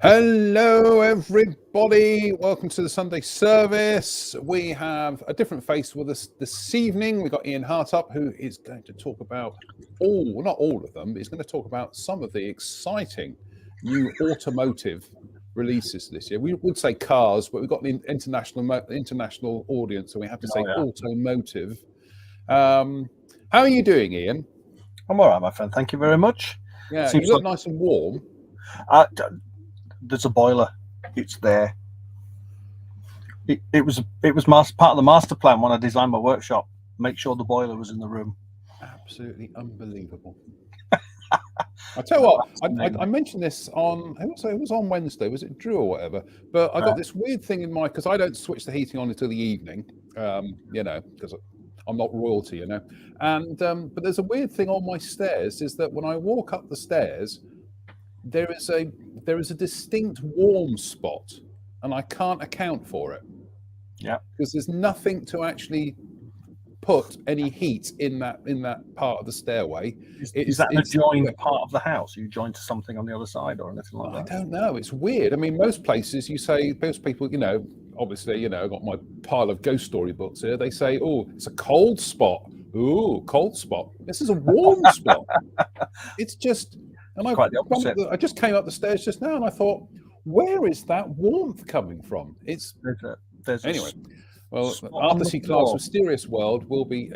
Hello, everybody. Welcome to the Sunday service. We have a different face with us this evening. We've got Ian Hartup, who is going to talk about not all of them, but he's going to talk about some of the exciting new automotive releases this year. We would say cars, but we've got an international audience, so we have to say automotive. How are you doing, Ian? I'm all right, my friend. Thank you very much. Yeah, you look nice and warm. There's a boiler. It's there. It was part of the master plan when I designed my workshop. Make sure the boiler was in the room. Absolutely unbelievable. I tell you what, I mentioned this on, it was on Wednesday, was it Drew or whatever? But I got this weird thing in mind because I don't switch the heating on until the evening, because I'm not royalty, And but there's a weird thing on my stairs is that when I walk up the stairs, there is a distinct warm spot, and I can't account for it. Yeah, because there's nothing to actually put any heat in that part of the stairway. Is that an adjoined part of the house? Are you joined to something on the other side or anything like that? I don't know. It's weird. I mean, most places most people, obviously, I've got my pile of ghost story books here. They say, oh, it's a cold spot. Ooh, cold spot. This is a warm spot. It's just. And I just came up the stairs just now, and I thought, where is that warmth coming from? Anyway. Well, Arthur C. Clarke's Mysterious World will be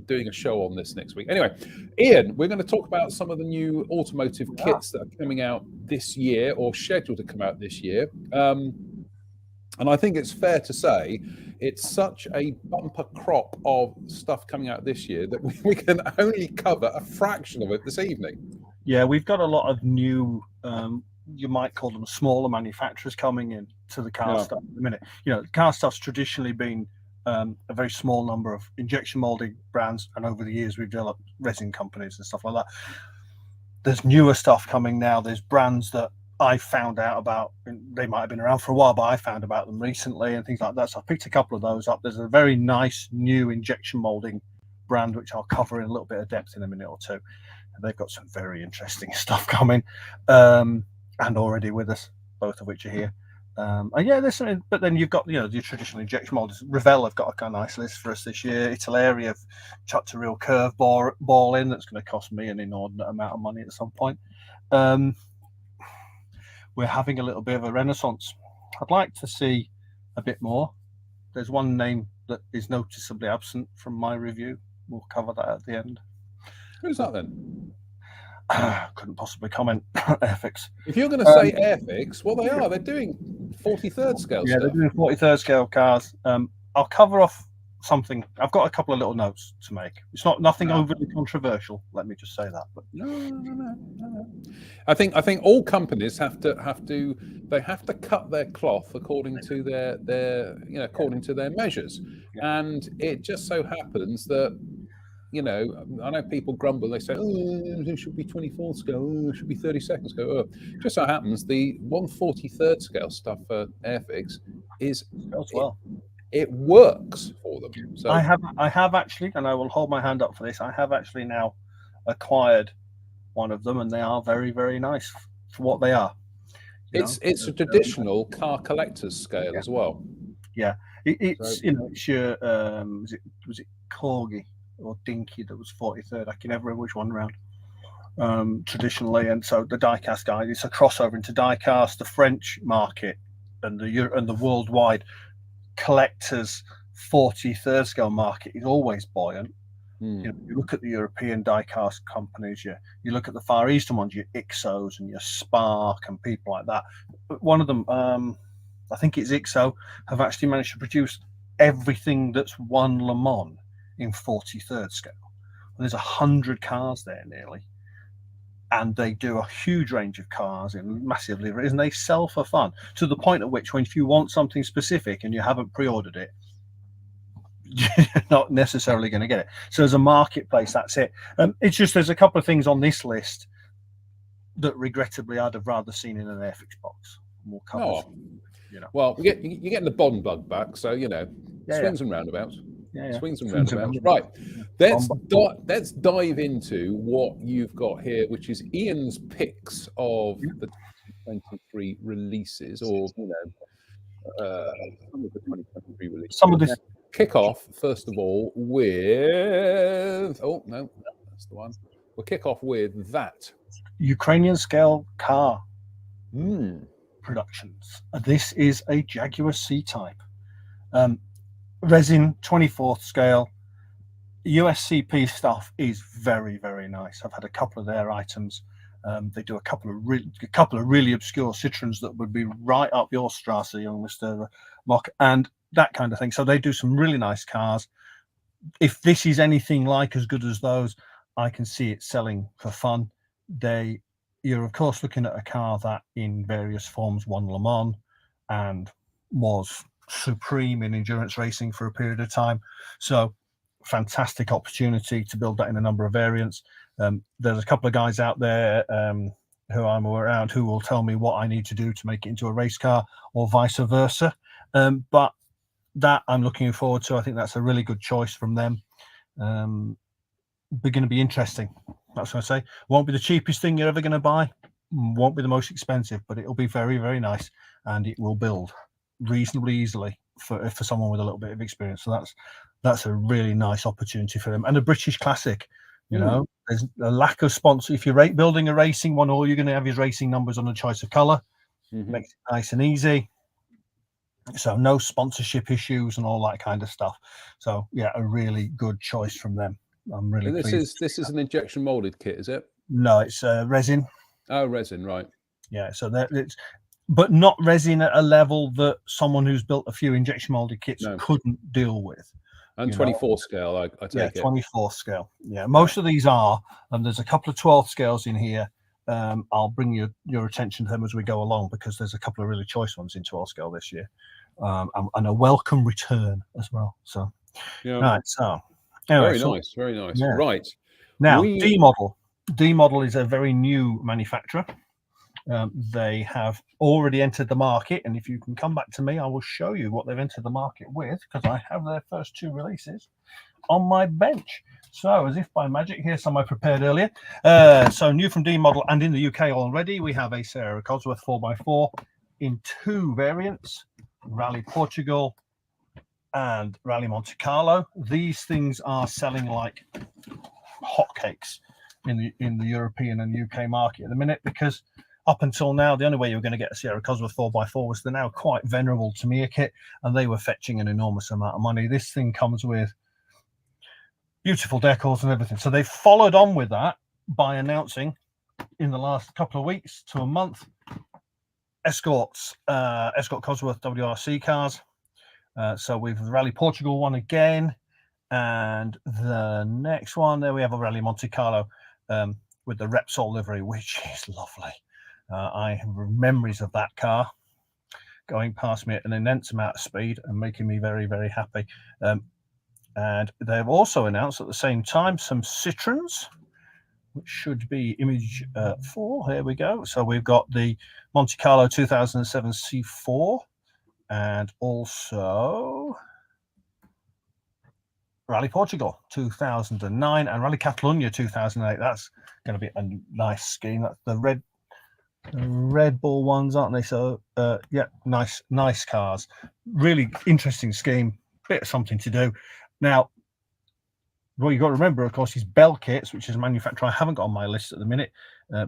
doing a show on this next week. Anyway, Ian, we're going to talk about some of the new automotive kits that are coming out this year or scheduled to come out this year. And I think it's fair to say it's such a bumper crop of stuff coming out this year that we can only cover a fraction of it this evening. Yeah, we've got a lot of new, you might call them smaller manufacturers coming in to the car stuff in a minute. Car stuff's traditionally been a very small number of injection molding brands, and over the years we've developed resin companies and stuff like that. There's newer stuff coming now. There's brands that I found out about. They might have been around for a while, but I found about them recently and things like that. So I picked a couple of those up. There's a very nice new injection molding brand, which I'll cover in a little bit of depth in a minute or two. They've got some very interesting stuff coming, and already with us, both of which are here. And there's something. But then you've got the traditional injection molders. Revell have got a nice list for us this year. Italeri have chucked a real curve ball in that's going to cost me an inordinate amount of money at some point. We're having a little bit of a renaissance. I'd like to see a bit more. There's one name that is noticeably absent from my review. We'll cover that at the end. Who's that then? Couldn't possibly comment. Airfix. If you're going to say Airfix, well, they're doing 43rd scale. Yeah, they're doing 43rd scale cars. I'll cover off something. I've got a couple of little notes to make. It's nothing overly controversial. Let me just say that. But no. I think all companies have to cut their cloth according to their according to their measures, and it just so happens that. I know people grumble. They say, "Oh, it should be 24th scale. Oh, it should be 32nd scale." Oh. Just so happens the 143rd scale stuff for Airfix is it works for them. So I have actually, and I will hold my hand up for this. I have actually now acquired one of them, and they are very, very nice for what they are. It's a traditional car collector's scale as well. Yeah, it's your was it Corgi or Dinky that was 43rd. I can never remember which one around traditionally. And so the diecast guy, it's a crossover into diecast, the French market and the worldwide collectors 43rd scale market is always buoyant. You look at the European diecast companies, you look at the Far Eastern ones, your Ixos and your Spark and people like that. One of them, I think it's Ixo, have actually managed to produce everything that's won Le Mans in 43rd scale. There's 100 cars there nearly, and they do a huge range of cars in massive liveries, and they sell for fun to the point at which, when if you want something specific and you haven't pre-ordered it, you're not necessarily going to get it. So as a marketplace, that's it. It's just there's a couple of things on this list that regrettably I'd have rather seen in an Airfix box. More covers, Well, you're getting the Bond bug back, so swings and roundabouts. Swings and roundabouts. Right. Let's dive into what you've got here, which is Ian's picks of the 2023 releases, or some of the 2023 releases. Some of this. Kick off first of all with that's the one. We'll kick off with that Ukrainian scale car productions. This is a Jaguar C-Type. Resin 24th scale. USCP stuff is very, very nice. I've had a couple of their items. They do a couple of really obscure Citroens that would be right up your Strasse, young Mr. Mock, and that kind of thing. So they do some really nice cars. If this is anything like as good as those, I can see it selling for fun. You're of course looking at a car that in various forms won Le Mans and was supreme in endurance racing for a period of time. So fantastic opportunity to build that in a number of variants. There's a couple of guys out there who I'm around who will tell me what I need to do to make it into a race car or vice versa. But that I'm looking forward to. I think that's a really good choice from them. They're going to be interesting. That's what I say. Won't be the cheapest thing you're ever going to buy. Won't be the most expensive, but it'll be very, very nice, and it will build reasonably easily for someone with a little bit of experience. So that's a really nice opportunity for them, and a British classic. There's a lack of sponsor. If you're building a racing one, all you're going to have is racing numbers on a choice of color. Makes it nice and easy. So no sponsorship issues and all that kind of stuff. So yeah, a really good choice from them. I'm really pleased. This is an injection molded kit, is it? No, it's resin. Oh, resin, right. Yeah, so but not resin at a level that someone who's built a few injection molded kits couldn't deal with. And 24 scale, I take it. 24 scale. Yeah, most of these are, and there's a couple of 12 scales in here. I'll bring your attention to them as we go along, because there's a couple of really choice ones in 12 scale this year, and a welcome return as well. So, right. So, anyway, very nice. Yeah. Right now, D Model. D Model is a very new manufacturer. They have already entered the market, and if you can come back to me, I will show you what they've entered the market with, because I have their first two releases on my bench. So, as if by magic, here's some I prepared earlier. So, new from D Model, and in the UK already, we have a Sierra Cosworth 4x4 in two variants: Rally Portugal and Rally Monte Carlo. These things are selling like hotcakes in the European and UK market at the minute, because up until now, the only way you were going to get a Sierra Cosworth 4x4 was the now quite venerable Tamiya kit, and they were fetching an enormous amount of money. This thing comes with beautiful decals and everything. So they followed on with that by announcing in the last couple of weeks to a month Escort Cosworth WRC cars. So we've the Rally Portugal one again, and the next one there we have a Rally Monte Carlo with the Repsol livery, which is lovely. I have memories of that car going past me at an immense amount of speed and making me very, very happy. And they've also announced at the same time some Citroens, which should be image 4. Here we go. So we've got the Monte Carlo 2007 C4, and also Rally Portugal 2009 and Rally Catalunya 2008. That's going to be a nice scheme. That's the Red Bull ones, aren't they? So yeah, nice cars. Really interesting scheme. Bit of something to do. Now, what you've got to remember, of course, is Bell Kits, which is a manufacturer I haven't got on my list at the minute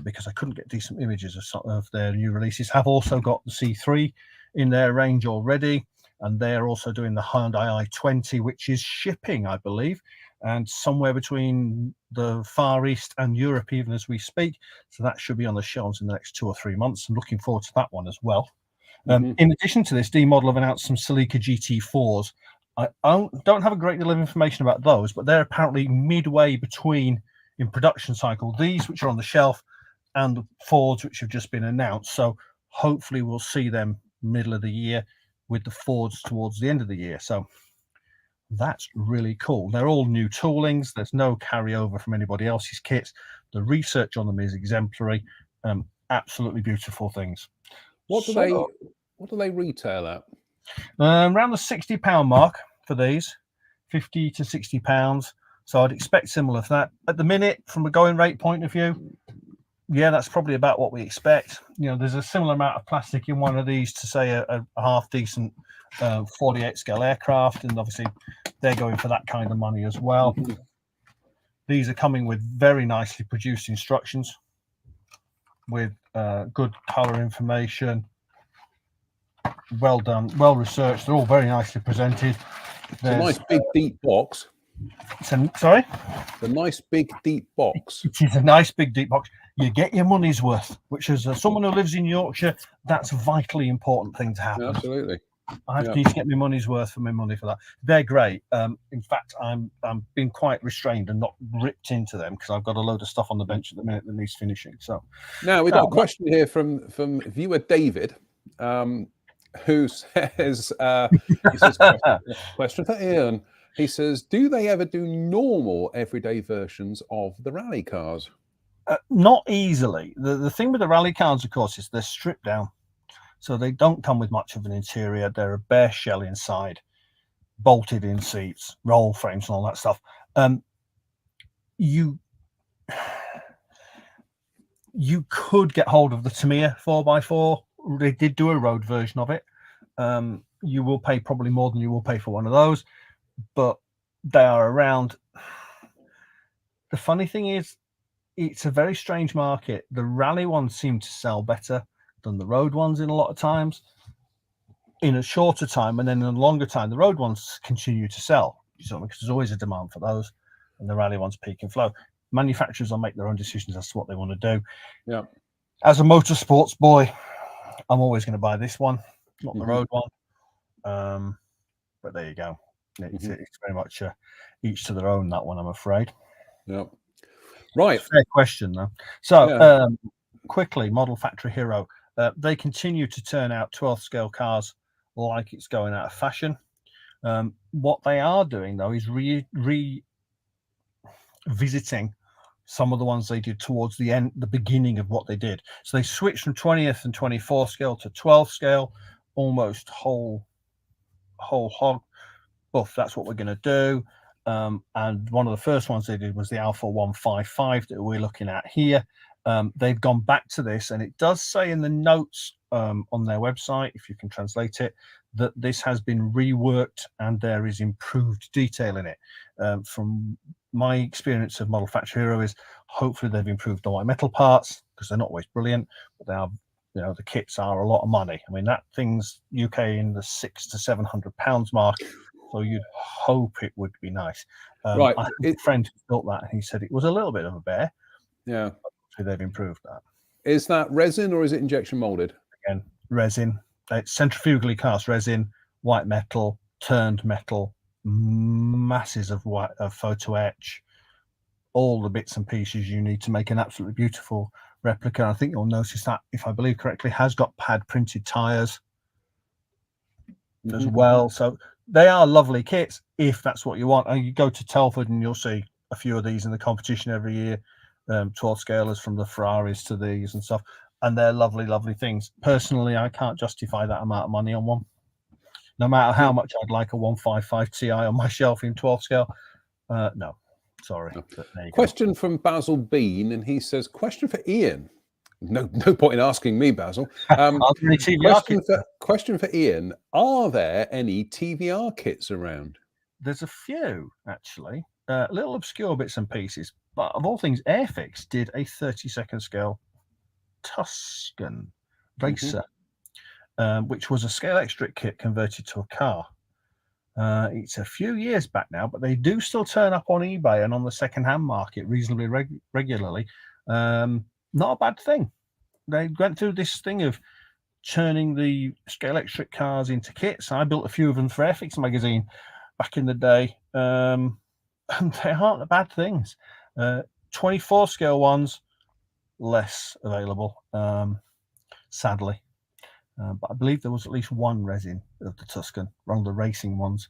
because I couldn't get decent images of their new releases. Have also got the C3 in their range already, and they're also doing the Hyundai i20, which is shipping, I believe, and somewhere between the Far East and Europe even as we speak. So that should be on the shelves in the next 2 or 3 months. I'm looking forward to that one as well. In addition to this, D Model have announced some Celica GT4s. I don't have a great deal of information about those, but they're apparently midway between in production cycle these which are on the shelf and the Fords which have just been announced. So hopefully we'll see them middle of the year with the Fords towards the end of the year. So that's really cool. They're all new toolings. There's no carryover from anybody else's kits. The research on them is exemplary. Absolutely beautiful things. What do they retail at? Around the £60 mark for these, 50 to £60. So I'd expect similar for that. At the minute, from a going rate point of view, yeah, that's probably about what we expect. You know, there's a similar amount of plastic in one of these to say a half decent 48 scale aircraft, and obviously they're going for that kind of money as well. These are coming with very nicely produced instructions with good color information. Well done, well researched. They're all very nicely presented. It's a nice big deep box. Sorry? The nice big deep box. It is a nice big deep box. You get your money's worth, which is someone who lives in Yorkshire, that's a vitally important thing to happen. Yeah, absolutely. I need to get my money's worth for my money for that. They're great. In fact, I'm being quite restrained and not ripped into them because I've got a load of stuff on the bench at the minute that needs finishing. So now we've got a question here from viewer David, who says, question for Ian. He says, do they ever do normal everyday versions of the rally cars? Not easily. The thing with the rally cars, of course, is they're stripped down. So they don't come with much of an interior. They're a bare shell inside, bolted in seats, roll frames and all that stuff. You could get hold of the Tamiya 4x4. They did do a road version of it. You will pay probably more than you will pay for one of those, but they are around. The funny thing is, it's a very strange market. The rally ones seem to sell better than the road ones in a lot of times. In a shorter time, and then in a longer time, the road ones continue to sell. Because there's always a demand for those, and the rally ones peak and flow. Manufacturers will make their own decisions as to what they want to do. Yeah. As a motorsports boy, I'm always going to buy this one, not the road one. But there you go. It's very much each to their own, that one, I'm afraid. Yeah. Right. Fair question, though. So, quickly, Model Factory Hero. They continue to turn out 12th scale cars like it's going out of fashion. What they are doing, though, is revisiting some of the ones they did towards the beginning of what they did. So they switched from 20th and 24th scale to 12th scale, almost whole hog buff. That's what we're going to do. And one of the first ones they did was the Alpha 155 that we're looking at here. They've gone back to this, and it does say in the notes on their website, if you can translate it, that this has been reworked and there is improved detail in it. From my experience of Model Factory Hero is hopefully they've improved the white metal parts, because they're not always brilliant, but they are, the kits are a lot of money. I mean, that thing's UK in the £600 to £700 mark. So you'd hope it would be nice. Right. I had a friend who built that, and he said it was a little bit of a bear. Yeah. So they've improved that. Is that resin or is it injection molded? Again, resin. It's centrifugally cast resin, white metal, turned metal, masses of photo etch, all the bits and pieces you need to make an absolutely beautiful replica. I think you'll notice that, if I believe correctly, has got pad printed tires as well. So they are lovely kits if that's what you want. And you go to Telford and you'll see a few of these in the competition every year. 12 scalers from the Ferraris to these and stuff, and they're lovely things. Personally, I can't justify that amount of money on one, no matter how much I'd like a 155 Ti on my shelf in 12 scale. No, sorry. Question from Basil Bean, and he says, question for Ian. No point in asking me, Basil. Question for Ian. Are there any TVR kits around? There's a few, actually. Little obscure bits and pieces. But of all things, Airfix did a 32nd scale Tuscan racer, which was a Scalextric kit converted to a car. It's a few years back now, but they do still turn up on eBay and on the second-hand market reasonably regularly. Not a bad thing. They went through this thing of turning the Scalextric cars into kits. I built a few of them for Airfix magazine. back in the day. And they aren't the bad things. 24 scale ones, less available, sadly. But I believe there was at least one resin of the Tuscan, one of the racing ones.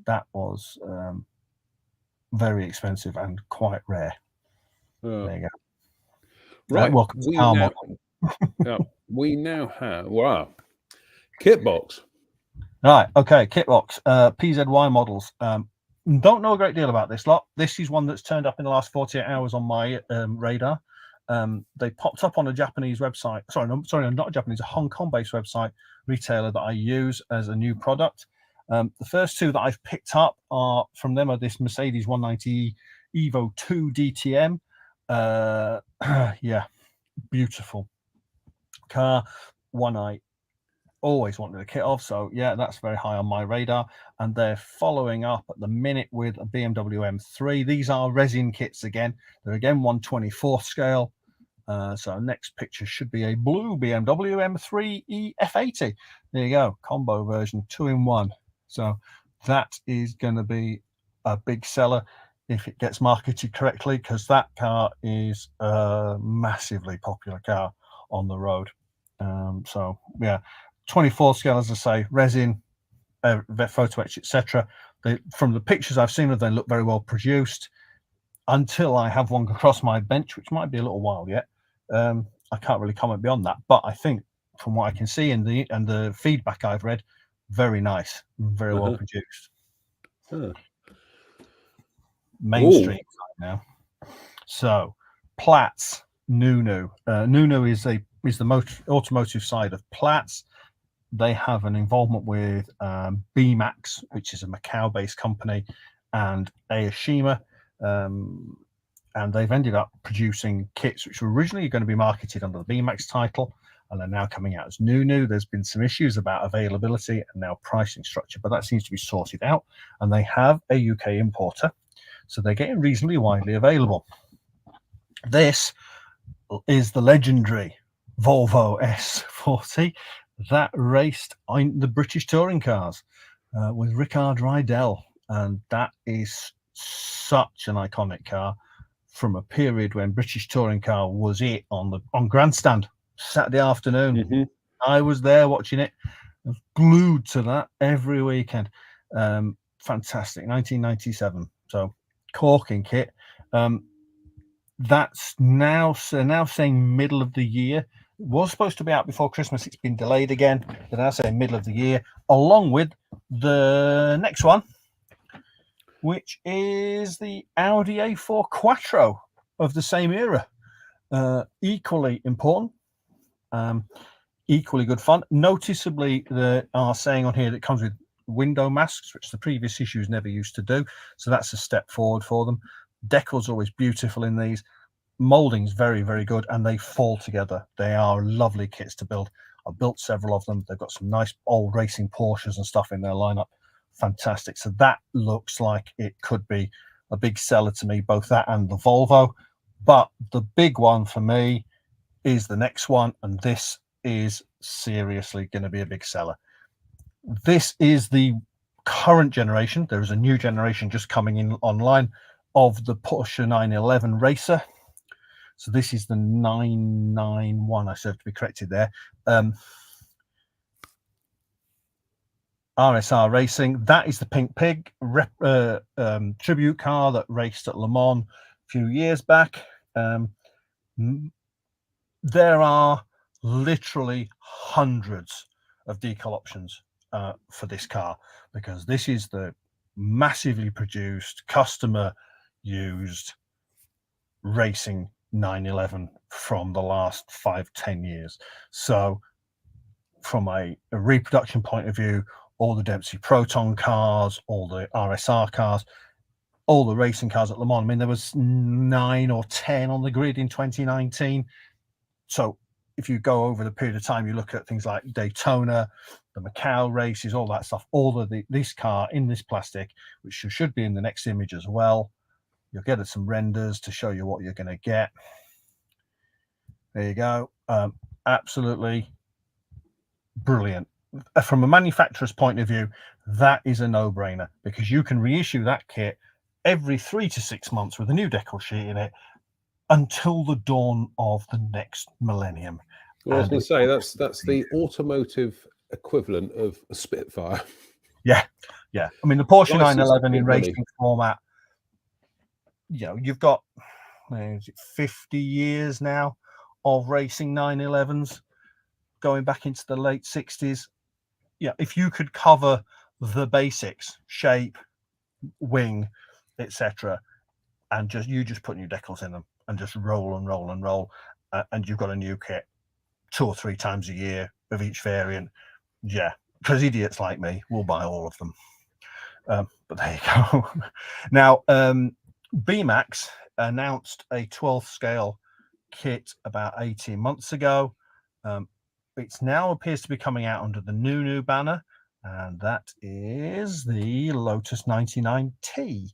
That was very expensive and quite rare. There you go. Right. Welcome to our model. We now have, wow, Kitbox. Right. Okay. Kitbox, PZY models. Don't know a great deal about this lot. This is one that's turned up in the last 48 hours on my radar. They popped up on a Japanese website. Sorry, not a Japanese, a Hong Kong-based website retailer that I use as a new product. The first two that I've picked up are from them are this Mercedes 190 Evo 2 DTM. Yeah, beautiful car. One I always wanted a kit of, so yeah, that's very high on my radar. And they're following up at the minute with a BMW M3. These are resin kits again. They're again 1/24 scale. So next picture should be a blue BMW M3 F80. There you go, combo version, 2-in-1. So that is going to be a big seller if it gets marketed correctly, because that car is a massively popular car on the road. So yeah, 24 scale, as I say, resin, photo etch, etc. From the pictures I've seen of them, look very well produced. Until I have one across my bench, which might be a little while yet, I can't really comment beyond that. But I think, from what I can see and the feedback I've read, very nice, very well produced. Mainstream now. So Platts, Nunu. Nunu is the automotive side of Platts. They have an involvement with BMAX, which is a Macau-based company, and Aoshima, and they've ended up producing kits which were originally going to be marketed under the BMAX title, and are now coming out as Nunu. There's been some issues about availability and now pricing structure, but that seems to be sorted out, and they have a UK importer, so they're getting reasonably widely available. This is the legendary Volvo S40 that raced on the British touring cars with Rickard Rydell, and that is such an iconic car from a period when British touring car was it on Grandstand Saturday afternoon. I was there watching it, glued to that every weekend. Fantastic. 1997, so corking kit. That's now saying middle of the year. It was supposed to be out before Christmas. It's been delayed again. They're now saying middle of the year, along with the next one, which is the Audi A4 Quattro of the same era. Equally important, equally good fun. Noticeably, they are saying on here that it comes with window masks, which the previous issues never used to do. So that's a step forward for them. Decal's always beautiful in these. Molding's very, very good, and they fall together. They are lovely kits to build. I've built several of them. They've got some nice old racing Porsches and stuff in their lineup. Fantastic. So that looks like it could be a big seller to me, both that and the Volvo. But the big one for me is the next one, and this is seriously going to be a big seller. This is the current generation. There is a new generation just coming in online of the Porsche 911 Racer. So this is the 991. I serve to be corrected there. RSR Racing. That is the Pink Pig tribute car that raced at Le Mans a few years back. There are literally hundreds of decal options for this car, because this is the massively produced, customer used racing 911 from the last 5-10 years. So from a reproduction point of view, all the Dempsey Proton cars, all the RSR cars, all the racing cars at Le Mans. I mean, there was 9 or 10 on the grid in 2019. So if you go over the period of time, you look at things like Daytona, the Macau races, all that stuff, all of this car in this plastic, which should be in the next image as well. You'll get some renders to show you what you're going to get. There you go. Absolutely brilliant. From a manufacturer's point of view, that is a no-brainer, because you can reissue that kit every 3 to 6 months with a new decal sheet in it until the dawn of the next millennium. Well, I was going to say that's the automotive equivalent of a Spitfire. Yeah. I mean, the Porsche License 911 to in money. racing format, you've got 50 years now of racing 911s going back into the late 60s. Yeah, if you could cover the basics, shape, wing, etc., and just put new decals in them and just roll and roll and roll, and you've got a new kit 2 or 3 times a year of each variant. Yeah, because idiots like me will buy all of them. But there you go. Now, BMAX announced a 12th scale kit about 18 months ago. It now appears to be coming out under the new banner, and that is the Lotus 99T.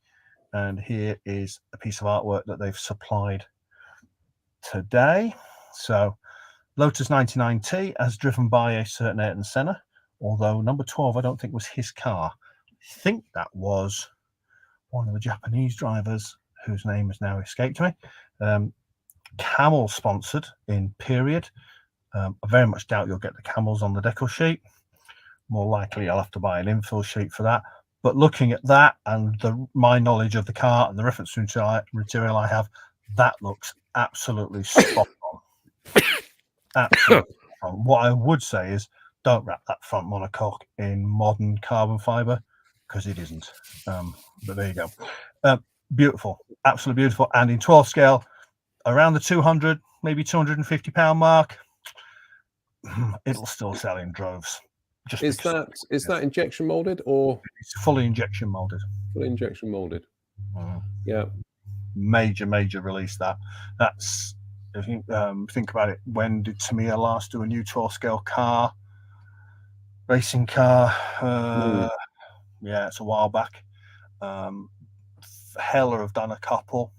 And here is a piece of artwork that they've supplied today. So Lotus 99T, as driven by a certain Ayrton Senna, although number 12 I don't think was his car. I think that was one of the Japanese drivers whose name has now escaped me. Camel sponsored in period. I very much doubt you'll get the camels on the decal sheet. More likely I'll have to buy an infill sheet for that. But looking at that and my knowledge of the car and the reference material I have, that looks absolutely spot on. Absolutely spot on. What I would say is, don't wrap that front monocoque in modern carbon fiber, because it isn't. But there you go. Beautiful, absolutely beautiful. And in 12 scale, around the 200, maybe 250 pound mark, it'll still sell in droves. Is that injection molded, or it's fully injection molded? Fully injection molded. Yeah. Major release. That's, if you think about it, when did Tamiya last do a new 12 scale car, racing car? Yeah, it's a while back. Heller have done a couple,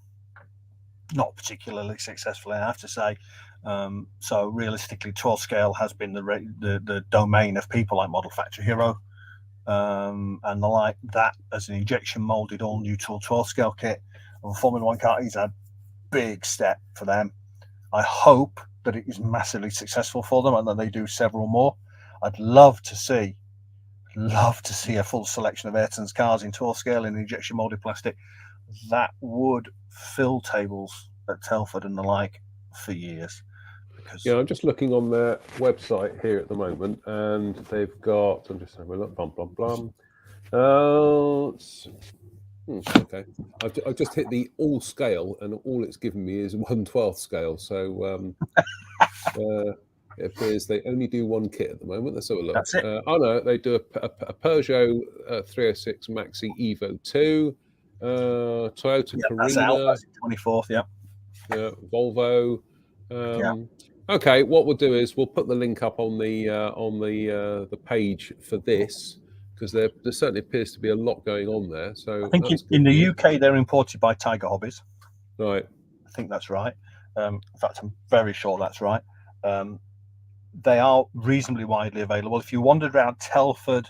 not particularly successfully, I have to say. So realistically, 12 scale has been the domain of people like Model Factory Hero and the like. That as an injection molded all new 12 scale kit of a Formula One car is a big step for them. I hope that it is massively successful for them and that they do several more. I'd love to see a full selection of Ayrton's cars in 12 scale in injection molded plastic. That would fill tables at Telford and the like for years. Yeah, I'm just looking on their website here at the moment, and they've got. I'm just having a look. Okay, I've just hit the all scale, and all it's given me is 1/12 scale. So it appears they only do one kit at the moment. Let's have a look. That's it. Oh no, they do a Peugeot 306 Maxi Evo 2, Toyota Carina. That's 24th. Yeah. Volvo. Okay, what we'll do is we'll put the link up on the page for this, because there certainly appears to be a lot going on there. So I think in the UK they're imported by Tiger Hobbies. Right. I think that's right. In fact, I'm very sure that's right. They are reasonably widely available. If you wandered around Telford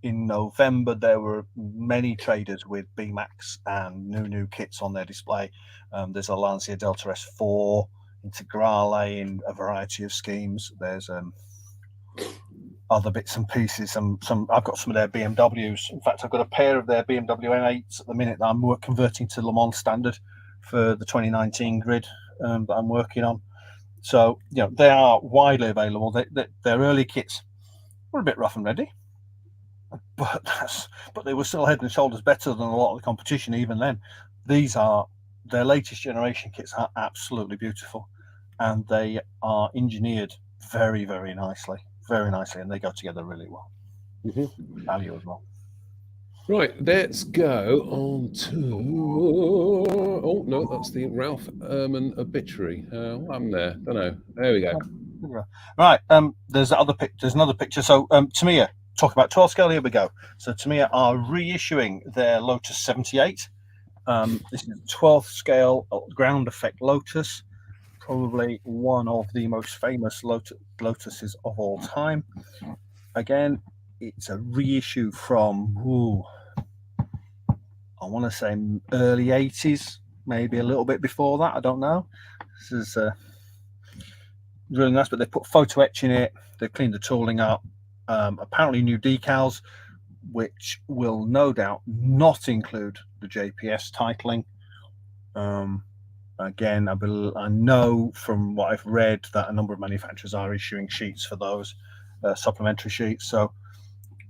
in November, there were many traders with BMAX and new kits on their display. There's a Lancia Delta S4 Integrale in a variety of schemes. There's other bits and pieces. Some I've got some of their BMWs. In fact, I've got a pair of their BMW M8s at the minute that I'm converting to Le Mans standard for the 2019 grid that I'm working on. So they are widely available. Their early kits were a bit rough and ready, but they were still head and shoulders better than a lot of the competition even then. Their latest generation kits are absolutely beautiful, and they are engineered very nicely, and they go together really well. Value as well. Right, let's go on to. Oh no, that's the Ralph Ehrman obituary. What happened there? Don't know. There we go. Right. There's another picture. So Tamiya, talk about 12 scale. Here we go. So Tamiya are reissuing their Lotus 78. This is 12th scale ground effect Lotus, probably one of the most famous Lotuses of all time. Again, it's a reissue from, I want to say early 80s, maybe a little bit before that. I don't know. This is really nice, but they put photo etch in it. They cleaned the tooling up. Apparently new decals, which will no doubt not include the JPS titling. Again, I know from what I've read that a number of manufacturers are issuing sheets for those, supplementary sheets. So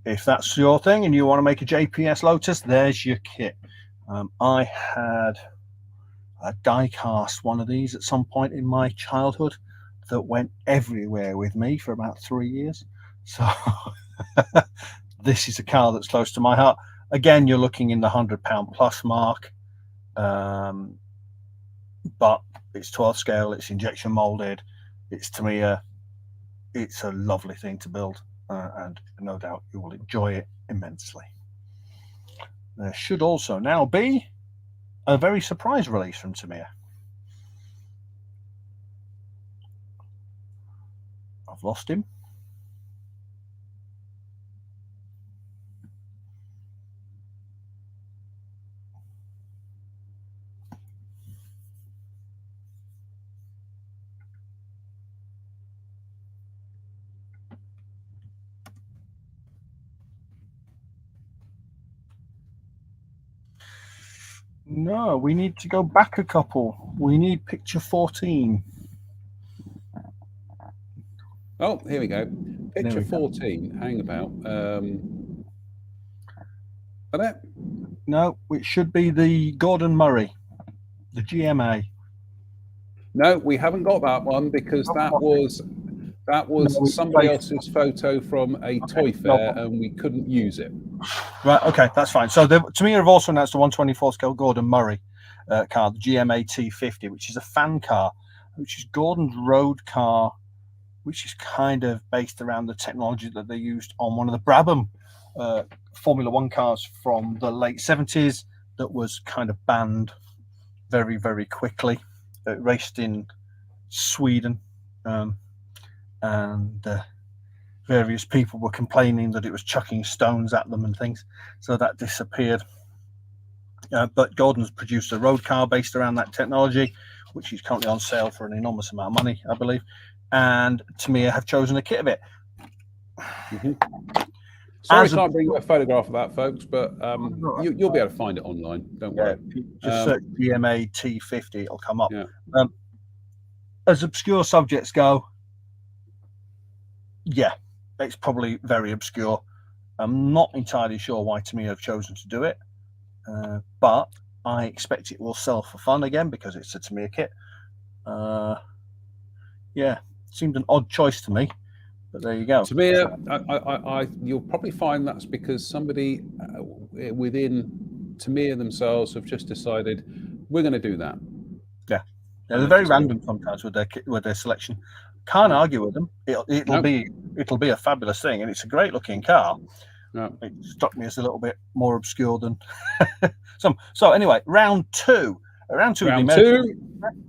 if that's your thing and you want to make a JPS Lotus, there's your kit. I had a die cast one of these at some point in my childhood that went everywhere with me for about 3 years. So this is a car that's close to my heart. Again, you're looking in the £100 plus mark, but it's 12 scale, it's injection molded. It's, to me, it's a lovely thing to build, and no doubt you will enjoy it immensely. There should also now be a very surprise release from Tamiya. I've lost him. No, we need to go back a couple. We need picture 14. Oh, here we go. Picture 14. Hang about. That? No, it should be the Gordon Murray, the GMA. No, we haven't got that one because that was somebody else's photo from a toy fair, and we couldn't use it. Right, okay, that's fine. So Tamiya have also announced a 124 scale Gordon Murray car, the GMA T50, which is a fan car, which is Gordon's road car, which is kind of based around the technology that they used on one of the Brabham Formula One cars from the late 70s that was kind of banned very, very quickly. It raced in Sweden, and various people were complaining that it was chucking stones at them and things, so that disappeared. But Gordon's produced a road car based around that technology, which is currently on sale for an enormous amount of money, I believe. And Tamiya have chosen a kit of it. Sorry, I can't bring you a photograph of that, folks, but you'll be able to find it online. Don't worry. Just search GMA T50, it'll come up. Yeah. As obscure subjects go, yeah, it's probably very obscure. I'm not entirely sure why Tamiya have chosen to do it, but I expect it will sell for fun again because it's a Tamiya kit. Yeah, seemed an odd choice to me, but there you go. Tamiya, you'll probably find that's because somebody within Tamiya themselves have just decided we're going to do that. Yeah, they're very random sometimes with their selection. Can't argue with them. It'll be a fabulous thing, and it's a great looking car. No. It struck me as a little bit more obscure than some. So anyway, round two.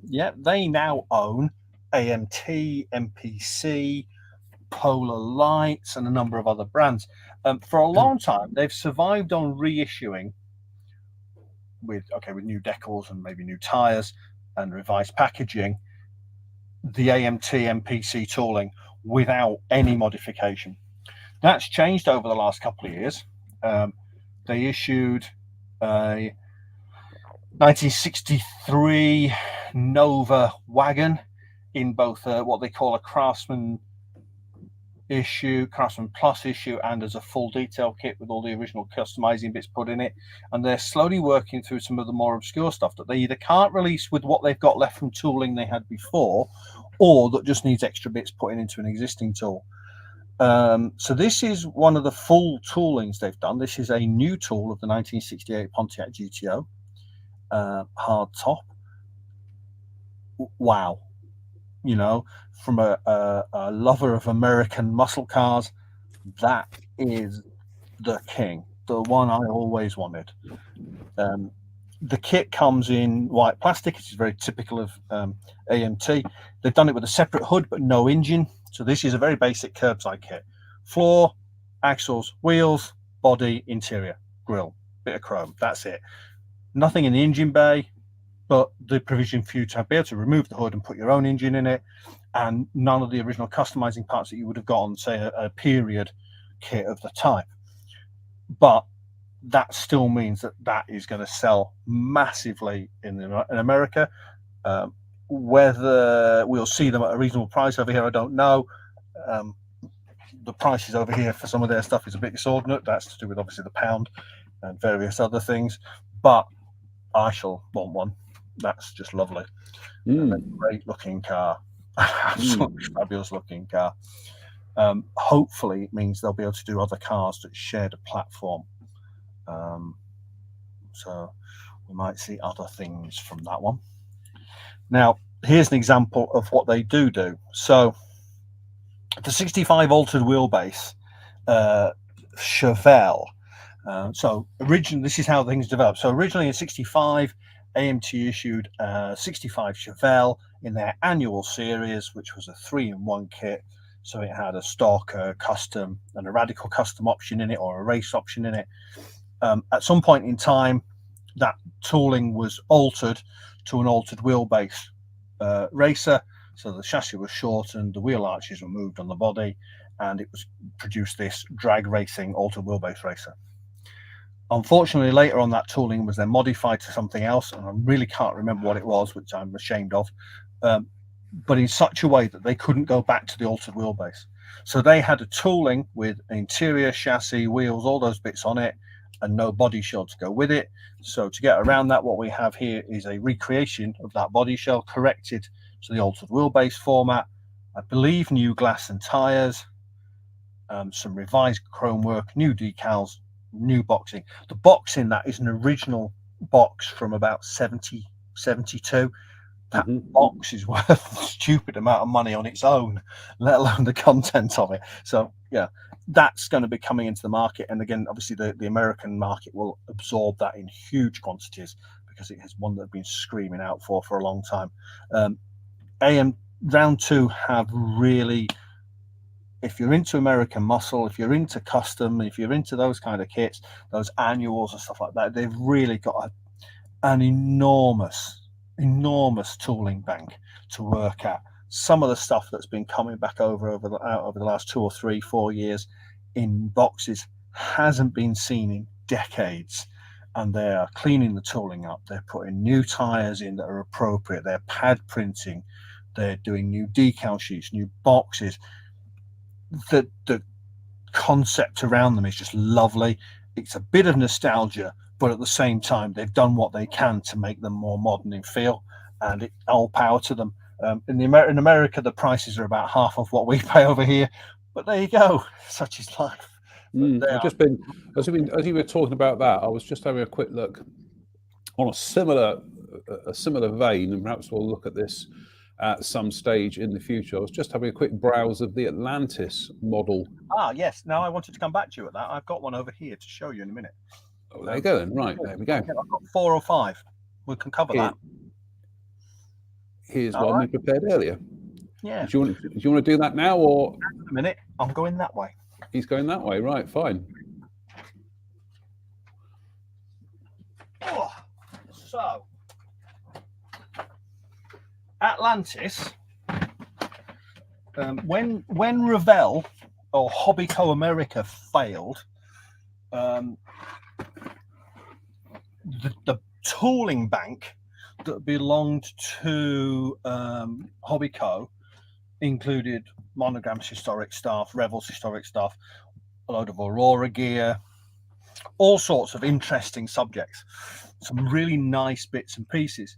Yeah, they now own AMT, MPC, Polar Lights, and a number of other brands. For a long time, they've survived on reissuing with new decals and maybe new tires and revised packaging, the AMT MPC tooling without any modification. That's changed over the last couple of years. They issued a 1963 Nova wagon in both what they call a Craftsman Plus issue, and as a full detail kit with all the original customizing bits put in it. And they're slowly working through some of the more obscure stuff that they either can't release with what they've got left from tooling they had before, or that just needs extra bits putting into an existing tool. So this is one of the full toolings they've done. This is a new tool of the 1968 Pontiac GTO hard top. Wow. You know, from a lover of American muscle cars, that is the king, the one I always wanted. The kit comes in white plastic, which is very typical of AMT. They've done it with a separate hood, but no engine. So this is a very basic curbside kit. Floor axles, wheels, body, interior, grille, bit of chrome. That's it. Nothing in the engine bay, but the provision for you to be able to remove the hood and put your own engine in it, and none of the original customizing parts that you would have got on, say, a period kit of the type. But that still means that is going to sell massively in America. Whether we'll see them at a reasonable price over here, I don't know. The prices over here for some of their stuff is a bit exorbitant. That's to do with obviously the pound and various other things. But I shall want one. That's just lovely. Great looking car. Absolutely fabulous looking car. Hopefully it means they'll be able to do other cars that share the platform. So we might see other things from that one. Now, here's an example of what they do. So the 65 altered wheelbase Chevelle. So originally, this is how things developed. So originally in 65, AMT issued 65 Chevelle in their annual series, which was a 3-in-1 kit. So it had a stock, a custom, and a radical custom option in it, or a race option in it. At some point in time, that tooling was altered to an altered wheelbase racer. So the chassis was shortened, the wheel arches were moved on the body, and it was produced this drag racing altered wheelbase racer. Unfortunately, later on, that tooling was then modified to something else, and I really can't remember what it was, which I'm ashamed of, but in such a way that they couldn't go back to the altered wheelbase. So they had a tooling with interior, chassis, wheels, all those bits on it, and no body shell to go with it. So to get around that, what we have here is a recreation of that body shell, corrected to the altered wheelbase format. I believe new glass and tires, some revised chrome work, new decals, new boxing. The box in that is an original box from about 70, 72. That box is worth a stupid amount of money on its own, let alone the content of it. So yeah, that's going to be coming into the market. And again, obviously the American market will absorb that in huge quantities, because it is one that I've been screaming out for a long time. AM Round 2 have really, if you're into American muscle, if you're into custom, if you're into those kind of kits, those annuals and stuff like that, they've really got an enormous tooling bank to work at. Some of the stuff that's been coming back over the last 2 or 3, 4 years in boxes hasn't been seen in decades, and they are cleaning the tooling up. They're putting new tires in that are appropriate. They're pad printing. They're doing new decal sheets, new boxes. The concept around them is just lovely. It's a bit of nostalgia, but at the same time, they've done what they can to make them more modern in feel, and all power to them. In America, the prices are about half of what we pay over here, but there you go. Such is life. I've just been, as you were talking about that, I was just having a quick look on a similar vein, and perhaps we'll look at this at some stage in the future. I was just having a quick browse of the Atlantis model. Ah, yes. Now I wanted to come back to you at that. I've got one over here to show you in a minute. Oh, there you go then. Right, there we go. I've got 4 or 5. We can cover that. Here's one we prepared earlier. Yeah. Do you want to do that now, or? In a minute. I'm going that way. He's going that way. Right, fine. Oh, so Atlantis, when Revell or Hobbyco America failed, the tooling bank that belonged to Hobbyco included Monogram's historic stuff, Revell's historic stuff, a load of Aurora gear, all sorts of interesting subjects, some really nice bits and pieces.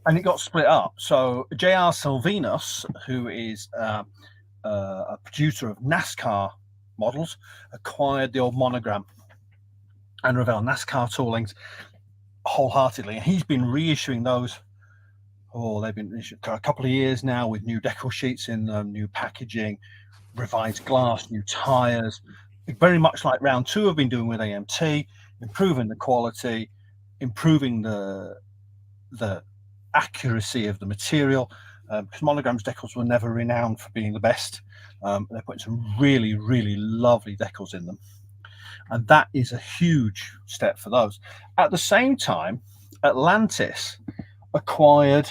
And it got split up. So J.R. Silvinus, who is a producer of NASCAR models, acquired the old Monogram and Revell NASCAR toolings wholeheartedly. And he's been reissuing those. Oh, they've been issued for a couple of years now with new decal sheets in them, new packaging, revised glass, new tires. Very much like Round 2 have been doing with AMT, improving the quality, improving the accuracy of the material. Because Monogram's decals were never renowned for being the best. They're putting some really, really lovely decals in them. And that is a huge step for those. At the same time, Atlantis acquired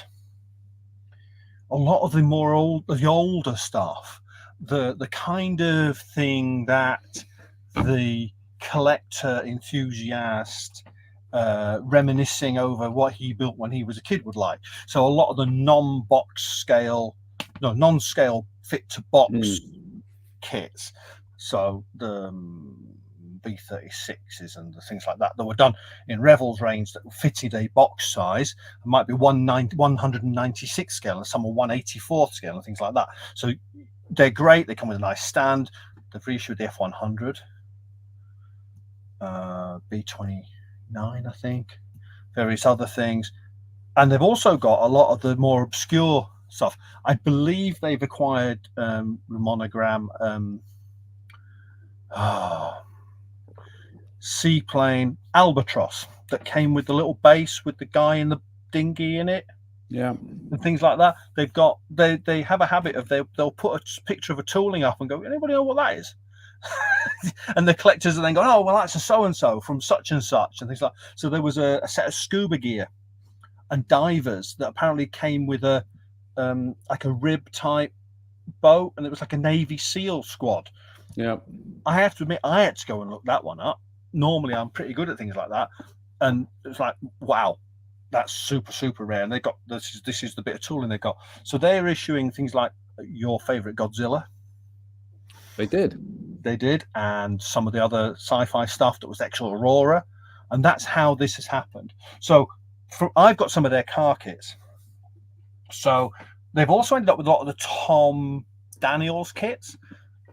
a lot of the older stuff, the kind of thing that the collector enthusiast reminiscing over what he built when he was a kid would like. So a lot of the non-scale fit to box kits. So the B36s and the things like that were done in Revell's range that fitted a box size. It might be 196 scale and some are 184 scale and things like that. So they're great. They come with a nice stand. They've reissued the F100, B29, I think, various other things. And they've also got a lot of the more obscure stuff. I believe they've acquired the Monogram seaplane Albatross that came with the little base with the guy in the dinghy in it, and things like that. They have a habit of they'll put a picture of a tooling up and go, anybody know what that is? And the collectors are then going, oh well, that's a so and so from such and such and things like. So there was a set of scuba gear and divers that apparently came with a like a rib type boat, and it was like a Navy SEAL squad. Yeah, I have to admit, I had to go and look that one up. Normally, I'm pretty good at things like that, and it's like, wow, that's super rare. And they got this is the bit of tooling they got. So they're issuing things like your favorite Godzilla. They did, and some of the other sci-fi stuff that was actual Aurora, and that's how this has happened. So I've got some of their car kits. So they've also ended up with a lot of the Tom Daniels kits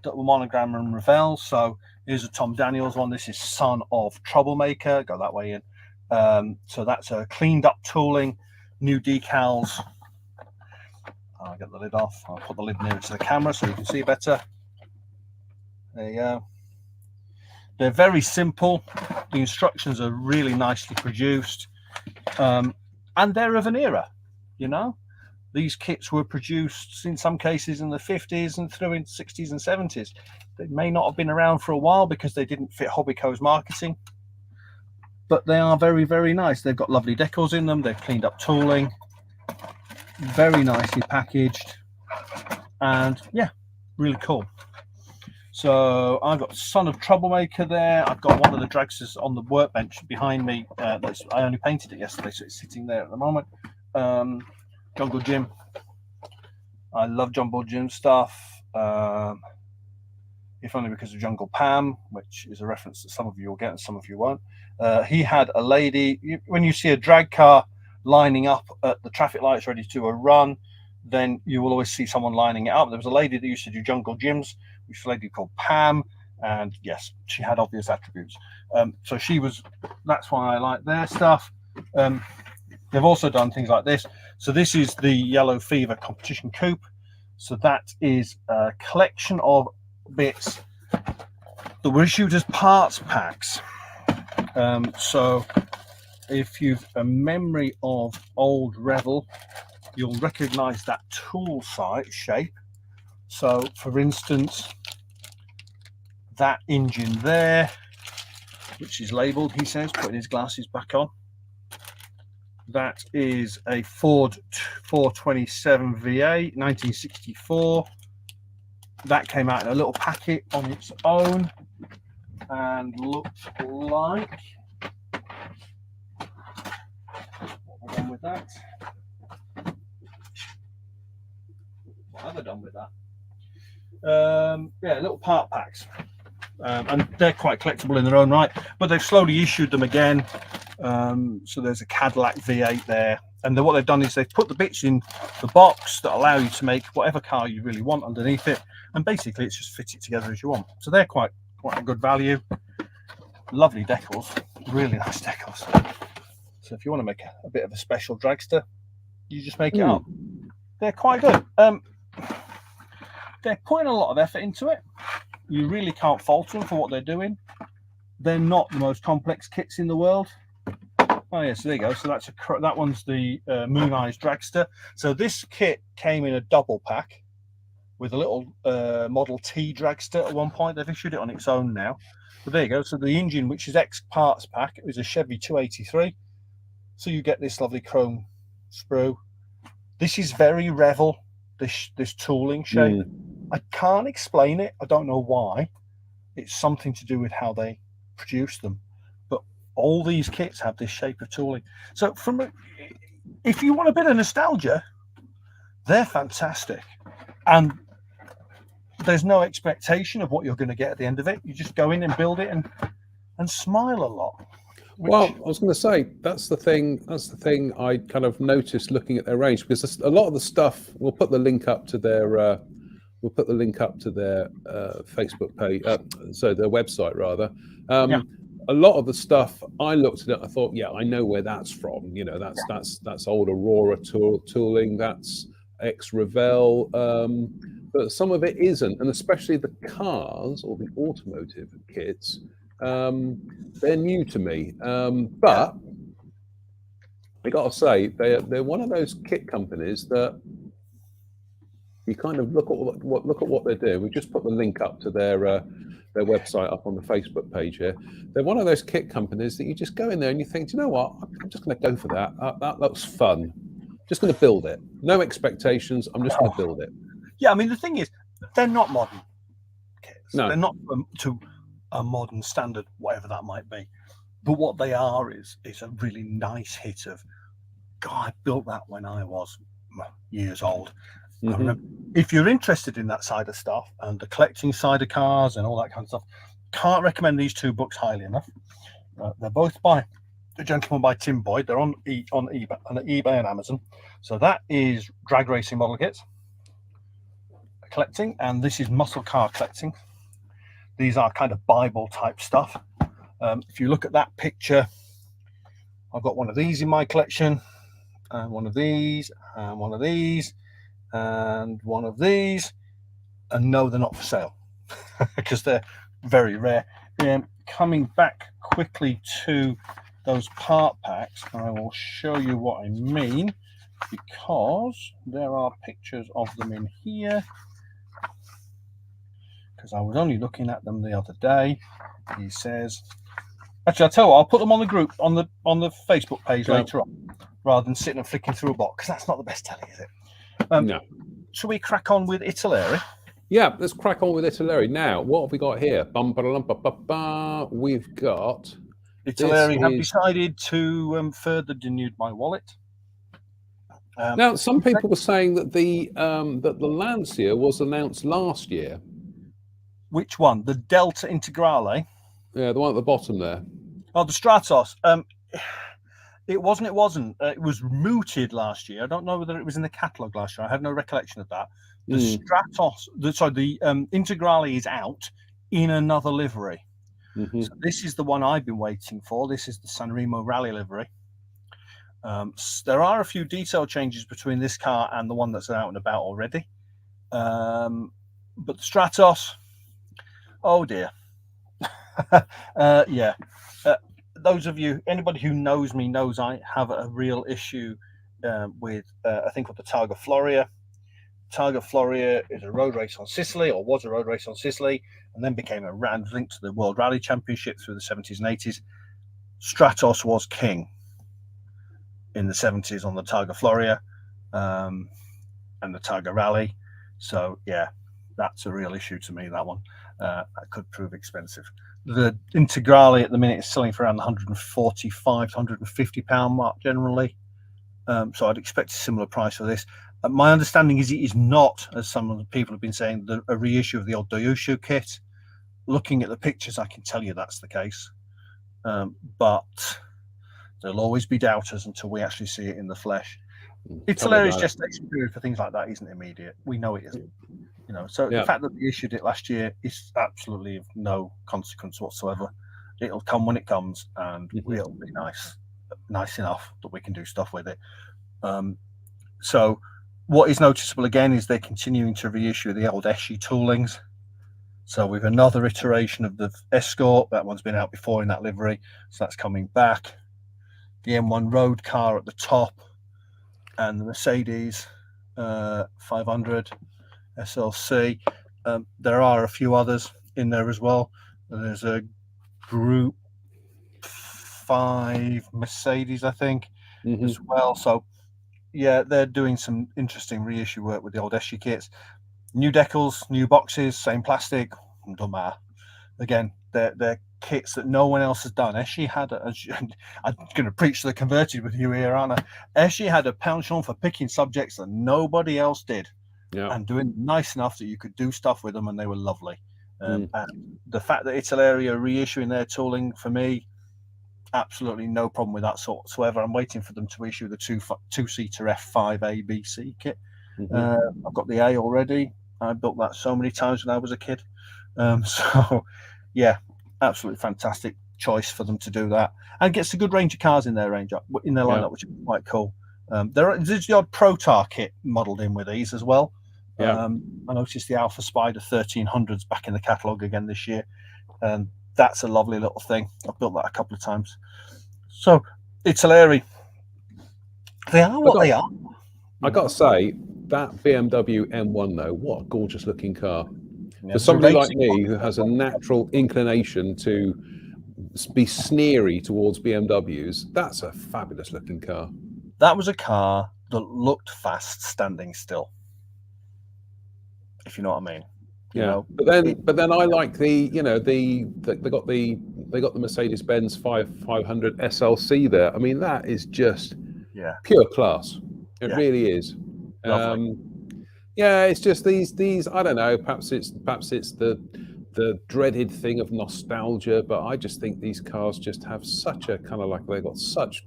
that were Monogram and Revell. So here's a Tom Daniels one. This is Son of Troublemaker. Go that way in. So that's a cleaned up tooling, new decals. I'll get the lid off. I'll put the lid nearer to the camera so you can see better. There you go. They're very simple. The instructions are really nicely produced. And they're of an era, you know. These kits were produced in some cases in the 50s and through in 60s and 70s. They may not have been around for a while because they didn't fit Hobbyco's marketing, but they are very, very nice. They've got lovely decals in them. They've cleaned up tooling, very nicely packaged, and yeah, really cool. So I've got Son of Troublemaker there. I've got one of the dragsters on the workbench behind me. I only painted it yesterday, so it's sitting there at the moment. Jungle Jim. I love Jungle Jim stuff. If only because of Jungle Pam, which is a reference that some of you will get and some of you won't. He had a lady. When you see a drag car lining up at the traffic lights ready to do a run, then you will always see someone lining it up. There was a lady that used to do Jungle Gyms, which was a lady called Pam, and yes, she had obvious attributes. So she was. That's why I like their stuff. They've also done things like this. So this is the Yellow Fever Competition Coupe. So that is a collection of bits that were issued as parts packs. So if you've a memory of old Revell, you'll recognize that tool site shape. So for instance, that engine there, which is labeled, he says, putting his glasses back on. That is a Ford 427 VA, 1964. That came out in a little packet on its own and looked like. What have I done with that? What have I done with that? Yeah, little part packs. And they're quite collectible in their own right, but they've slowly issued them again. So there's a Cadillac V8 there, and then what they've done is they've put the bits in the box that allow you to make whatever car you really want underneath it, and basically it's just fit it together as you want. So they're quite a good value. Lovely decals, really nice decals. So if you want to make a bit of a special dragster, you just make it up. They're quite good. They're putting a lot of effort into it. You really can't fault them for what they're doing. They're not the most complex kits in the world. Oh yeah, so there you go. So that one's the Moon Eyes Dragster. So this kit came in a double pack with a little Model T dragster at one point. They've issued it on its own now. But there you go. So the engine, which is X parts pack, it was a Chevy 283. So you get this lovely chrome sprue. This is very Revell, this tooling shape. I can't explain it. I don't know why. It's something to do with how they produce them. But all these kits have this shape of tooling. So if you want a bit of nostalgia, they're fantastic. And there's no expectation of what you're going to get at the end of it. You just go in and build it and smile a lot. Well, I was going to say that's the thing. That's the thing I kind of noticed looking at their range, because a lot of the stuff. We'll put the link up to their. Facebook page. So their website rather. A lot of the stuff I looked at it, I thought, yeah, I know where that's from. You know, that's old Aurora tooling. That's ex-Revell. But some of it isn't, and especially the cars or the automotive kits. They're new to me, but I got to say they're one of those kit companies that you kind of look at what they're doing. We just put the link up to their website up on the Facebook page here. They're one of those kit companies that you just go in there and you think, you know what, I'm just going to go for that. That looks fun. Just going to build it. No expectations. I'm just going to build it. Yeah, I mean the thing is, they're not modern kits. No. They're not to a modern standard, whatever that might be. But what they are is a really nice hit of, God, I built that when I was years old. I remember, if you're interested in that side of stuff and the collecting side of cars and all that kind of stuff, can't recommend these two books highly enough. They're both by a gentleman by Tim Boyd. They're on eBay and Amazon. So that is drag racing model kits collecting, and this is muscle car collecting. These are kind of Bible type stuff. If you look at that picture, I've got one of these in my collection, and one of these, and one of these, and one of these, and no, they're not for sale because they're very rare. Coming back quickly to those part packs, I will show you what I mean, because there are pictures of them in here, because I was only looking at them the other day. He says, actually, I'll tell you what, I'll put them on the group on the Facebook page later on, rather than sitting and flicking through a box, because that's not the best telling, is it? No. Shall we crack on with Italeri? Yeah, let's crack on with Italeri. Now, what have we got here? We've got Italeri have decided to further denude my wallet. Now, some people were saying that the Lancia was announced last year. Which one? The Delta Integrale? Yeah, the one at the bottom there. Oh, the Stratos. It wasn't. It was mooted last year. I don't know whether it was in the catalogue last year. I have no recollection of that. The Stratos, the Integrale is out in another livery. So this is the one I've been waiting for. This is the Sanremo Rally livery. There are a few detail changes between this car and the one that's out and about already. But the Stratos, oh dear. Yeah. Those of you, anybody who knows me knows I have a real issue with, I think, with the Targa Floria. Targa Floria is a road race on Sicily, or was a road race on Sicily, and then became a round link to the World Rally Championship through the 70s and 80s. Stratos was king in the 70s on the Targa Floria and the Targa Rally. So, yeah, that's a real issue to me, that one. That could prove expensive. The Integrale at the minute is selling for around the £145 to £150 mark generally. So I'd expect a similar price for this. My understanding is it is not, as some of the people have been saying, a reissue of the old Doyushu kit. Looking at the pictures, I can tell you that's the case. But there'll always be doubters until we actually see it in the flesh. Italeri's gestation period for things like that isn't immediate. We know it isn't. You know, so the fact that they issued it last year is absolutely of no consequence whatsoever. It'll come when it comes, and it'll be nice enough that we can do stuff with it. So what is noticeable again is they're continuing to reissue the old Eschi toolings. So we've another iteration of the Escort. That one's been out before in that livery, so that's coming back. The M1 road car at the top, and the Mercedes 500 SLC. There are a few others in there as well. There's a Group 5 Mercedes, I think, as well. So, yeah, they're doing some interesting reissue work with the old Eschi kits. New decals, new boxes, same plastic, don't matter. Again, they're kits that no one else has done. Eschi had I'm going to preach to the converted with you here, aren't I? Eschi had a penchant for picking subjects that nobody else did, and doing them nice enough that you could do stuff with them, and they were lovely. And the fact that Italeri are reissuing their tooling, for me, absolutely no problem with that whatsoever. I'm waiting for them to issue the two-seater F5 ABC kit. I've got the A already. I built that so many times when I was a kid. So, yeah, absolutely fantastic choice for them to do that, and gets a good range of cars in their lineup, which is quite cool. There's the odd Protar kit modelled in with these as well. I noticed the Alpha Spider 1300s back in the catalogue again this year. That's a lovely little thing. I've built that a couple of times. So, Italeri, they are what they are. I got to say, that BMW M1, though, what a gorgeous looking car. For somebody like me who has a natural inclination to be sneery towards BMWs, that's a fabulous looking car. That was a car that looked fast standing still, if you know what I mean. You know? But then I like they got the Mercedes-Benz 500 SLC there. I mean, that is just pure class. It really is. It's just these. I don't know. Perhaps it's the dreaded thing of nostalgia, but I just think these cars just have such a kind of like they've got such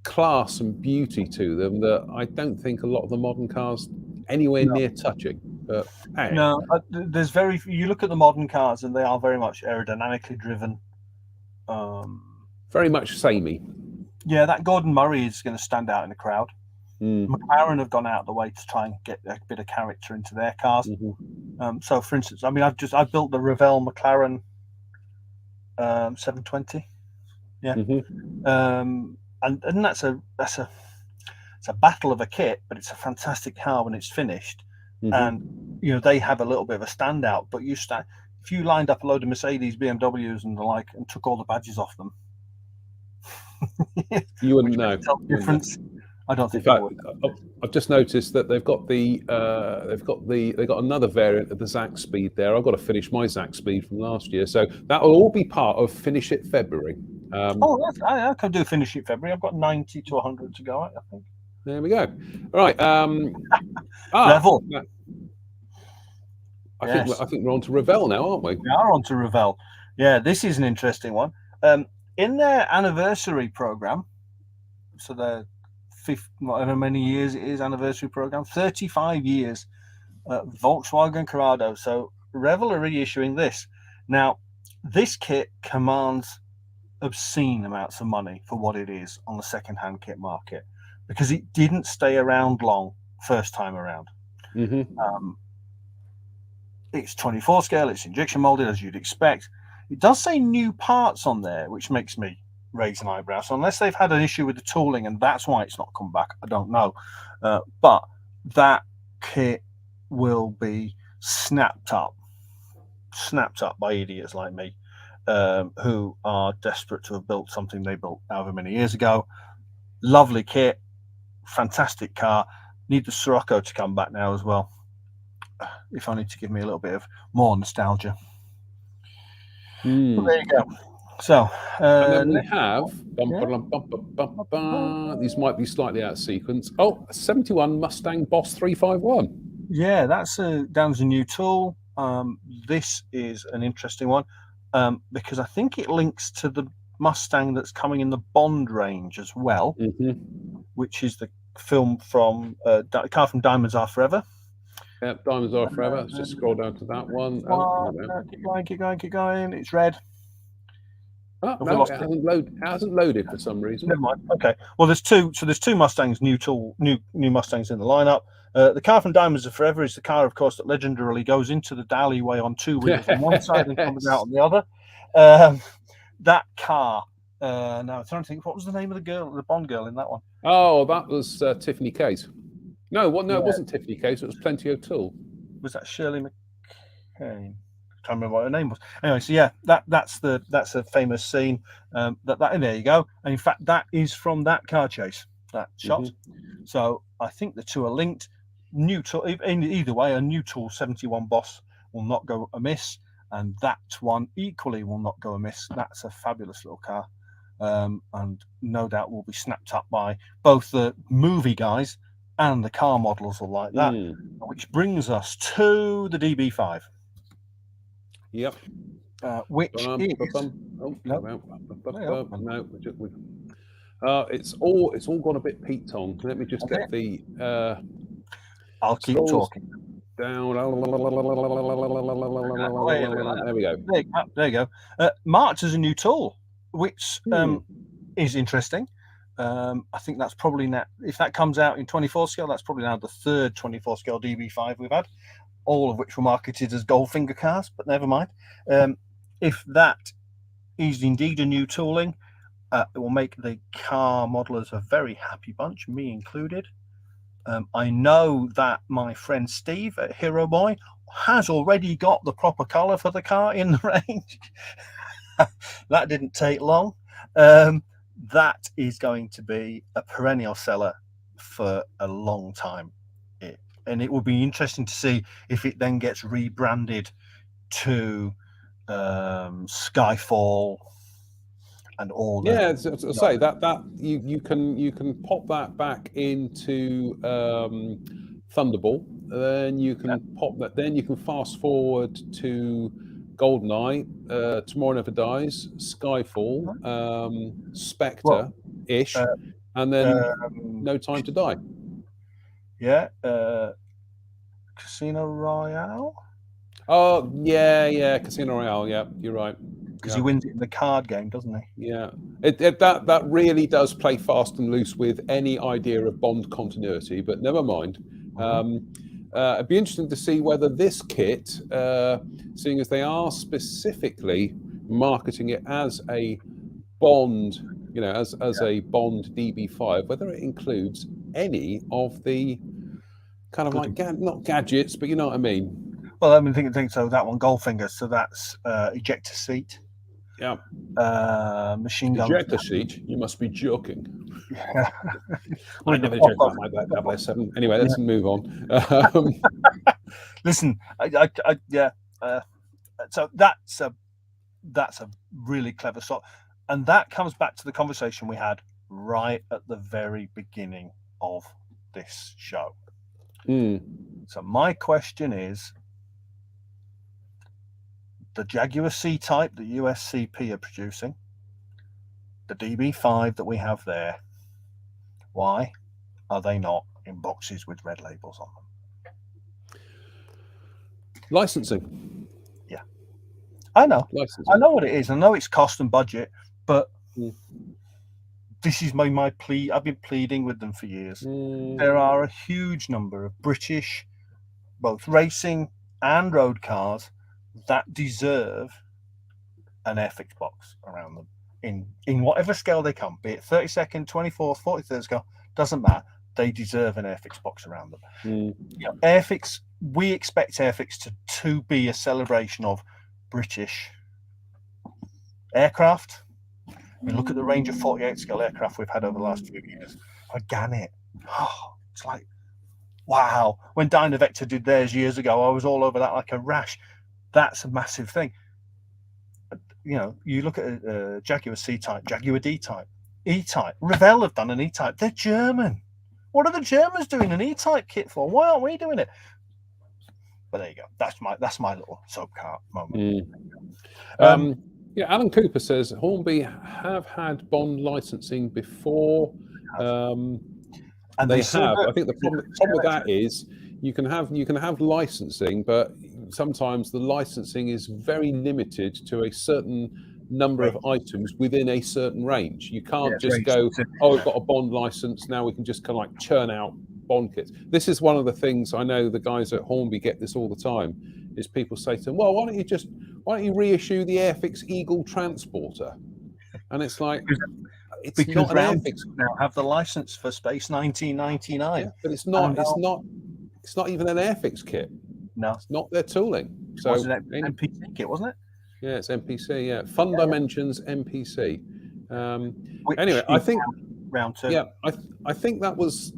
class and beauty to them that I don't think a lot of the modern cars anywhere near touching. But hey. No, there's very few. You look at the modern cars, and they are very much aerodynamically driven. Very much samey. Yeah, that Gordon Murray is going to stand out in the crowd. McLaren have gone out of the way to try and get a bit of character into their cars. So, for instance, I mean, I've built the Revell McLaren 720. And that's a battle of a kit, but it's a fantastic car when it's finished. And they have a little bit of a standout. But if you lined up a load of Mercedes, BMWs, and the like, and took all the badges off them, you wouldn't know difference. I don't think. In fact, I've just noticed that they've got another variant of the Zack Speed there. I've got to finish my Zack Speed from last year, so that will all be part of Finish It February. I can do Finish It February. I've got 90 to 100 to go. I think. There we go. All right. Revell. I think we're on to Revell now, aren't we? We are on to Revell. Yeah, this is an interesting one. In their anniversary program, so their however many years it is anniversary program, 35 years, Volkswagen Corrado. So Revell are reissuing this. Now, this kit commands obscene amounts of money for what it is on the second-hand kit market, because it didn't stay around long first time around. It's 24 scale, it's injection molded as you'd expect. It does say new parts on there, which makes me raise an eyebrow. So unless they've had an issue with the tooling and that's why it's not come back, I don't know. But that kit will be snapped up by idiots like me, who are desperate to have built something they built however many years ago. Lovely kit, fantastic car. Need the Scirocco to come back now as well, if only to give me a little bit of more nostalgia. Well, there you go. So and then we have these might be slightly out of sequence. Oh, 71 Mustang Boss 351. Yeah, that's Dan's a new tool. This is an interesting one because I think it links to the Mustang that's coming in the Bond range as well, which is the film from car from Diamonds Are Forever. Yeah, Diamonds Are Forever. Let's just scroll down to that one. Keep going. It's red. Oh, no, it hasn't loaded for some reason. Never mind. Okay. Well, there's two. So there's two Mustangs, new Mustangs in the lineup. The car from Diamonds Are Forever is the car, of course, that legendarily goes into the alleyway on two wheels on one side and comes out on the other. That car. Now I'm trying to think. What was the name of the Bond girl in that one? Oh, that was Tiffany Case. No, it wasn't Tiffany Case. It was Plenty O'Toole. was that Shirley MacLaine? Can't remember what her name was. Anyway, so yeah, that's a famous scene. And there you go. And in fact, that is from that car chase, that shot. So I think the two are linked. New tool, either way, a new tool 71 Boss will not go amiss, and that one equally will not go amiss. That's a fabulous little car, and no doubt will be snapped up by both the movie guys and the car modelers will like that. Which brings us to the DB5. Yep. Which is it's all gone a bit peaked on. Let me just get the. I'll keep talking. Down. There we go. There you go. March is a new tool, which is interesting. I think that's probably now, if that comes out in 24 scale, that's probably now the third 24 scale DB5 we've had, all of which were marketed as Goldfinger cars, but never mind. If that is indeed a new tooling, it will make the car modelers a very happy bunch, me included. I know that my friend Steve at Hero Boy has already got the proper colour for the car in the range. That didn't take long. That is going to be a perennial seller for a long time. And it will be interesting to see if it then gets rebranded to Skyfall and all that. Yeah, as I say, that you can pop that back into Thunderball. Then you can pop that. Then you can fast forward to GoldenEye, Tomorrow Never Dies, Skyfall, Spectre-ish, and then No Time to Die. Yeah, Casino Royale. Oh yeah, Casino Royale. Yeah, you're right. Because he wins it in the card game, doesn't he? Yeah, that really does play fast and loose with any idea of Bond continuity. But never mind. It'd be interesting to see whether this kit, seeing as they are specifically marketing it as a Bond, as a Bond DB5, whether it includes any of the kind of like not gadgets, but you know what I mean. Well, I mean, think so. That one, Goldfinger. So that's ejector seat. Yeah. Machine gun. Ejector seat. You must be joking. Yeah. I never joked about my Black 007. Anyway, let's move on. Listen, yeah. So that's a really clever shot, and that comes back to the conversation we had right at the very beginning of this show. So my question is, the Jaguar C-Type that USCP are producing, the DB5 that we have there, why are they not in boxes with red labels on them? Licensing. Yeah, I know. Licensing. I know what it is. I know it's cost and budget, but this is my plea. I've been pleading with them for years. There are a huge number of British, both racing and road cars, that deserve an Airfix box around them in whatever scale they come, be it 32nd, 24th, 43rd scale, doesn't matter. They deserve an Airfix box around them. Airfix, we expect Airfix to be a celebration of British aircraft. I mean, look at the range of 48 scale aircraft we've had over the last few years. Gannet. Oh, it's like, wow. When Dynavector did theirs years ago, I was all over that like a rash. That's a massive thing. You look at Jaguar C-Type, Jaguar D-Type, E-Type. Revell have done an E-Type. They're German. What are the Germans doing an E-Type kit for? Why aren't we doing it? But there you go. That's my little soap cart moment. Alan Cooper says Hornby have had Bond licensing before. And they have. I think the problem with that is you can have licensing, but sometimes the licensing is very limited to a certain number of items within a certain range. You can't just go, we've got a Bond license, now we can just kind of like churn out Bond kits. This is one of the things I know the guys at Hornby get this all the time, is people say to them, well, why don't you reissue the Airfix Eagle Transporter? And it's like, it's because not an Airfix. Now have the license for Space 1999. Yeah, but it's not even an Airfix kit. No. It's not their tooling. So Was it NPC kit, wasn't it? yeah, it's NPC. Yeah, Fun Dimensions NPC. Which Anyway, I is think round 2. yeah, I think that was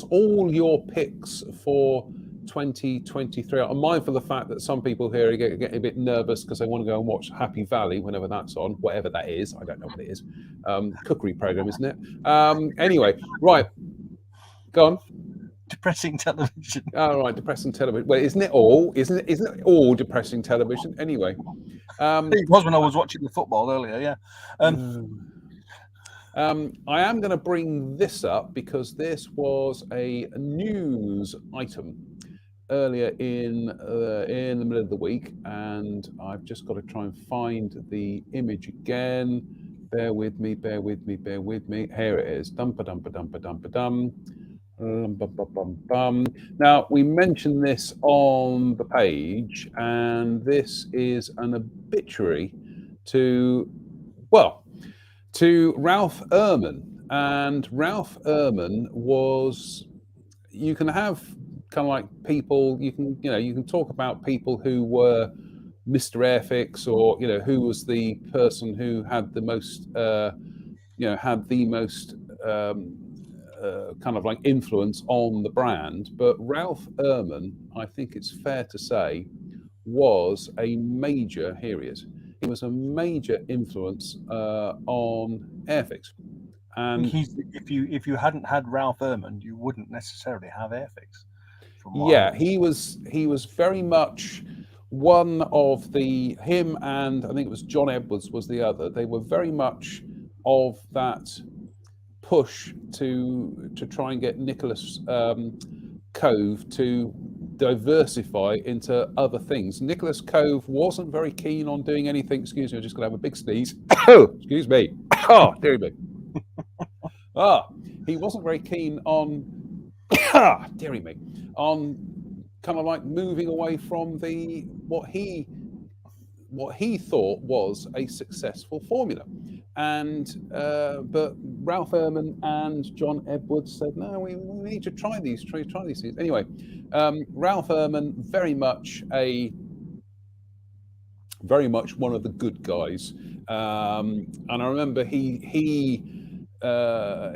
all your picks for 2023. I'm mindful of the fact that some people here are getting a bit nervous because they want to go and watch Happy Valley whenever that's on, whatever that is. I don't know what it is. Cookery program, isn't it? Anyway, right. Go on. Depressing television. Oh, right, depressing television. Well, isn't it all? Isn't it all depressing television? Anyway, It was when I was watching the football earlier. Yeah. I am going to bring this up because this was a news item earlier in the middle of the week, and I've just got to try and find the image again. Bear with me. Here it is. Dumpa. Now, we mentioned this on the page, and this is an obituary to Ralph Ehrman. And Ralph Ehrman was, you can have kind of like people, you can talk about people who were Mr. Airfix, or, who was the person who had the most, kind of like influence on the brand. But Ralph Ehrman, I think it's fair to say, was a major, here he is, he was a major influence on Airfix. And if you hadn't had Ralph Ehrman, you wouldn't necessarily have Airfix. Yeah, he was very much one of him, and I think it was John Edwards was the other. They were very much of that push to try and get Nicholas Cove to diversify into other things. Nicholas Cove wasn't very keen on doing anything. Excuse me, I'm just going to have a big sneeze. Excuse me. Oh, dear me. He wasn't very keen on, dearie me, on kind of like moving away from what he thought was a successful formula. And but Ralph Ehrman and John Edwards said, no, we need to try these things. Anyway, Ralph Ehrman, very much one of the good guys. And I remember I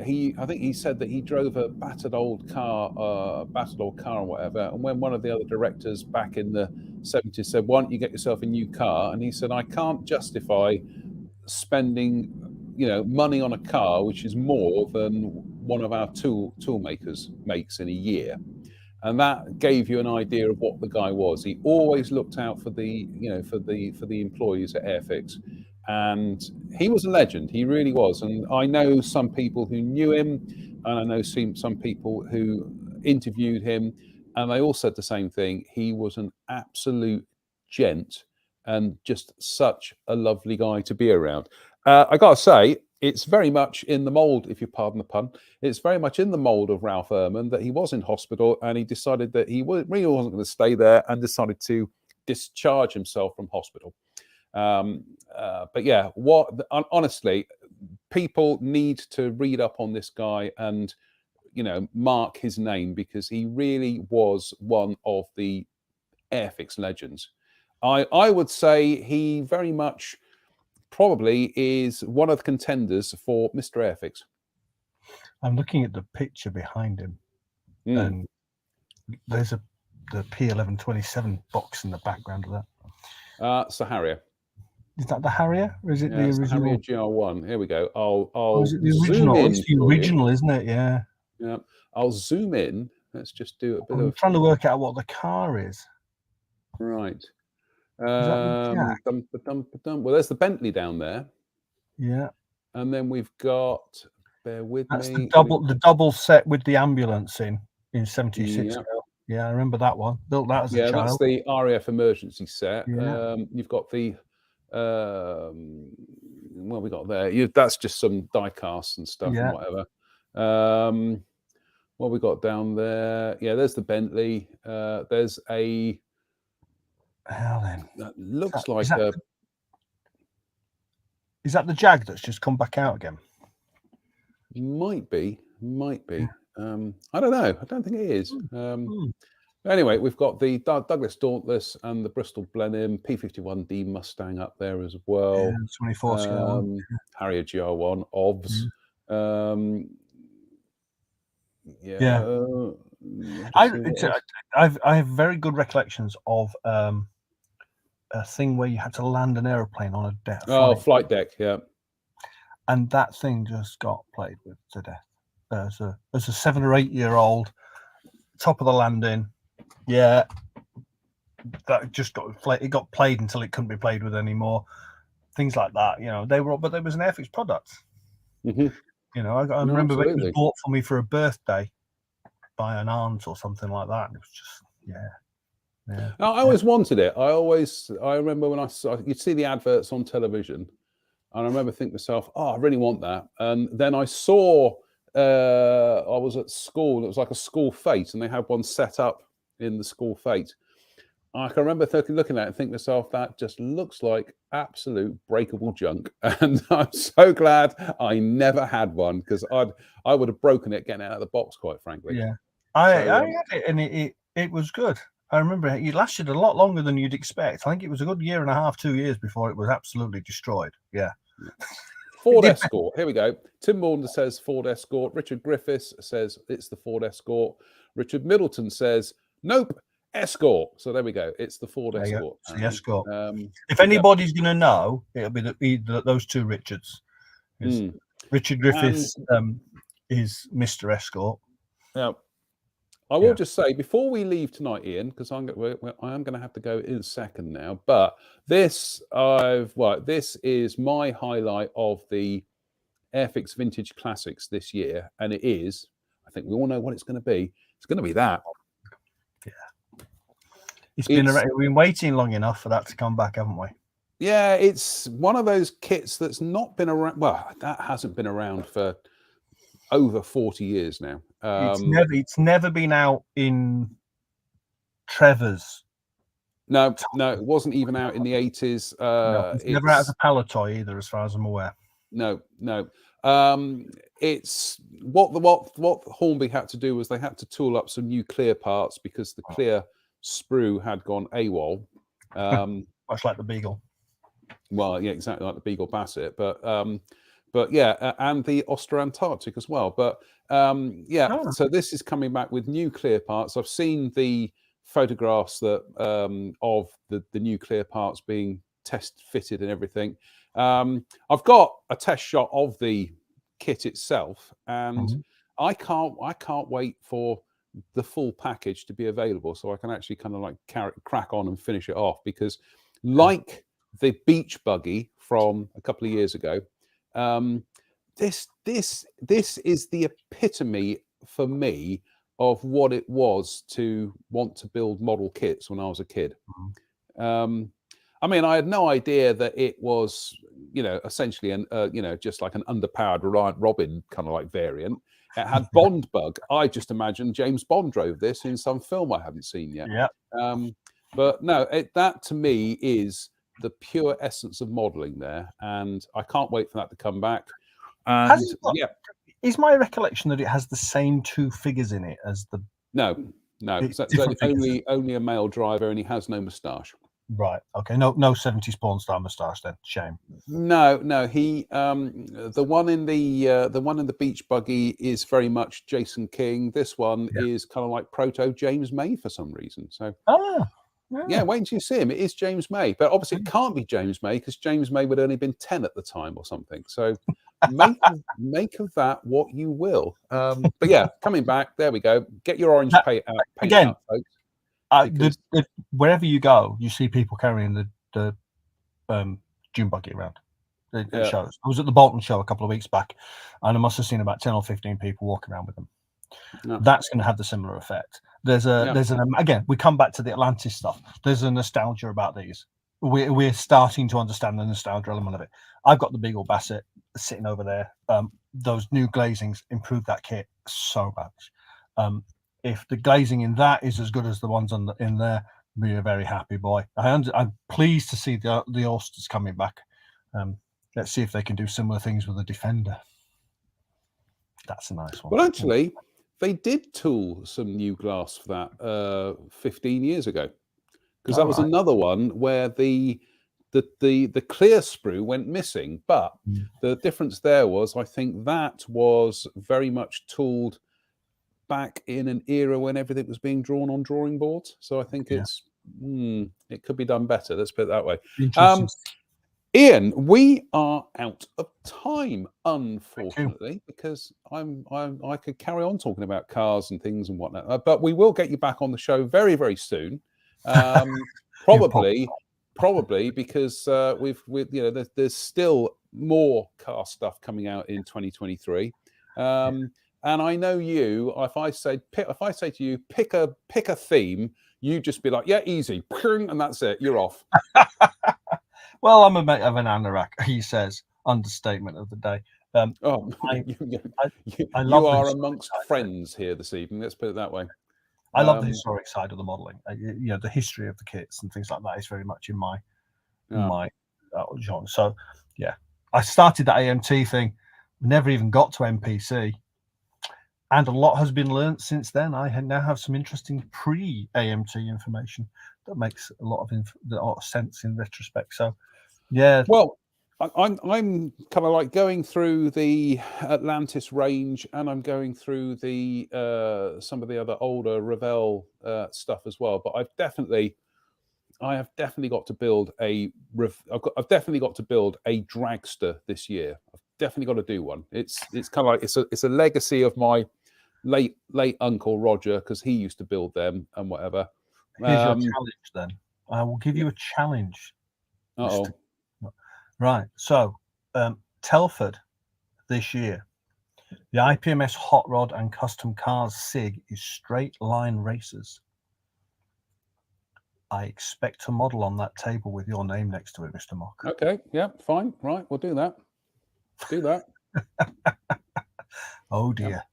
think he said that he drove a battered old car or whatever. And when one of the other directors back in the 70s said, why don't you get yourself a new car? And he said, I can't justify spending, money on a car, which is more than one of our tool makers makes in a year. And that gave you an idea of what the guy was. He always looked out for the employees at Airfix. And he was a legend. He really was. And I know some people who knew him, and I know some people who interviewed him, and they all said the same thing. He was an absolute gent and just such a lovely guy to be around. I got to say, it's very much in the mold, if you pardon the pun, it's very much in the mold of Ralph Ehrman that he was in hospital and he decided that he really wasn't going to stay there and decided to discharge himself from hospital. But yeah, honestly, people need to read up on this guy and, mark his name, because he really was one of the Airfix legends. I would say he very much probably is one of the contenders for Mr. Airfix. I'm looking at the picture behind him, and there's the P1127 box in the background of that. It's the Harrier. Is that the Harrier, or is it the original? Harrier GR1. Here we go. Is it the original? It's the original, isn't it? Yeah. Yeah. I'll zoom in. Let's just do a bit I'm trying to work out what the car is. Right. Well, there's the Bentley down there. Yeah. And then we've got, bear with me. That's the double set with the ambulance in 76. Yeah, I remember that one. Built that as a child. Yeah, that's the RAF emergency set. Yeah. You've got the what we got there. That's just some die casts and stuff and whatever. What we got down there? Yeah, there's the Bentley. There's a. That looks like a. Is that the Jag that's just come back out again? Might be. I don't know. I don't think it is. Anyway, we've got the Douglas Dauntless and the Bristol Blenheim P51D Mustang up there as well. Yeah, 24 scale. Harrier GR1, OBS. Yeah. I have very good recollections of a thing where you had to land an aeroplane on a deck. Flight deck, yeah. And that thing just got played with to death. As a 7 or 8 year old, top of the landing, that just got played until it couldn't be played with anymore. Things like that, but there was an Airfix product. Mm-hmm. I remember it was bought for me for a birthday by an aunt or something like that. And it was just, yeah. I always wanted it. I remember when you'd see the adverts on television, and I remember thinking to myself, I really want that. And then I saw, I was at school, it was like a school fete, and they had one set up in the school fete. I can remember looking at it and thinking to myself, that just looks like absolute breakable junk. And I'm so glad I never had one, because I would have broken it getting it out of the box, quite frankly. Yeah, I had it, and it was good. I remember it lasted a lot longer than you'd expect. I think it was a good 1.5 years, 2 years before it was absolutely destroyed. Yeah. Ford Escort. Here we go. Tim Maunder says Ford Escort. Richard Griffiths says it's the Ford Escort. Richard Middleton says, nope, Escort. So there we go. It's the Ford Escort. It's the Escort. If anybody's going to know, it'll be those two Richards. Richard Griffiths is Mr. Escort. Now, I will just say, before we leave tonight, Ian, because I am going to have to go in a second now, but this is my highlight of the Airfix Vintage Classics this year, and it is, I think we all know what it's going to be. It's going to be that. Yeah. We've been waiting long enough for that to come back, haven't we? Yeah, it's one of those kits that's not been around. Well, that hasn't been around for over 40 years now. It's never been out in Trevor's. No, it wasn't even out in the 80s. It's never out as a Palatoy either, as far as I'm aware. No. It's what Hornby had to do was they had to tool up some new clear parts because the clear sprue had gone AWOL. Much like the Beagle. Well, yeah, exactly like the Beagle Basset, but yeah, and the Austro Antarctic as well. But so this is coming back with new clear parts. I've seen the photographs that of the new clear parts being test fitted and everything. I've got a test shot of the kit itself, and I can't wait for the full package to be available so I can actually kind of like crack on and finish it off, because like the beach buggy from a couple of years ago, this is the epitome for me of what it was to want to build model kits when I was a kid. I mean, I had no idea that it was, essentially just like an underpowered Reliant Robin kind of like variant. It had Bond bug. I just imagined James Bond drove this in some film I haven't seen yet. Yeah. But no, that to me is the pure essence of modelling there, and I can't wait for that to come back. And is my recollection that it has the same two figures in it as the? No. It's only a male driver, and he has no moustache. Right. Okay. No 70s porn star moustache then. Shame. No. He the one in the beach buggy is very much Jason King. This one is kind of like proto James May for some reason. So yeah, wait until you see him. It is James May, but obviously it can't be James May because James May would only been 10 at the time or something. So make of that what you will. But yeah, coming back, there we go. Get your orange paint again, out, folks. Wherever you go, you see people carrying the dune buggy around. It shows. I was at the Bolton show a couple of weeks back, and I must have seen about 10 or 15 people walking around with them. No. That's going to have the similar effect. Again, we come back to the Atlantis stuff. There's a nostalgia about these. We're starting to understand the nostalgia element of it. I've got the Beagle Basset sitting over there. Those new glazings improve that kit so much. If the glazing in that is as good as the ones in there, be a very happy boy. I'm pleased to see the Ulsters coming back. Let's see if they can do similar things with the Defender. That's a nice one. Well, actually, they did tool some new glass for that 15 years ago, because that was Alright. another one where the clear sprue went missing. But the difference there was, I think that was very much tooled back in an era when everything was being drawn on drawing boards. So I think Yeah. it could be done better. Let's put it that way. Interesting. Ian, we are out of time, unfortunately, because I could carry on talking about cars and things and whatnot. But we will get you back on the show very, very soon. Probably because we've there's still more car stuff coming out in 2023. And I know you. If I say to you, pick a theme, you just be like, yeah, easy, and that's it. You're off. Well, I'm a mate of an anorak, he says. Understatement of the day. You are amongst friends here this evening. Let's put it that way. I love the historic side of the modelling. The history of the kits and things like that is very much in my genre. So, yeah, I started that AMT thing, never even got to MPC, and a lot has been learnt since then. I now have some interesting pre-AMT information that makes a lot of sense in retrospect. So, yeah. Well, I'm kind of like going through the Atlantis range, and I'm going through the some of the other older Revell stuff as well. But I have definitely got to build a dragster this year. I've definitely got to do one. It's kind of like it's a legacy of my late uncle Roger, because he used to build them and whatever. Here's your challenge then. I will give you a challenge. Right. So, Telford this year, the IPMS Hot Rod and Custom Cars SIG is Straight Line Racers. I expect to model on that table with your name next to it, Mr. Mock. Okay. Yeah. Fine. Right. We'll do that. Oh dear.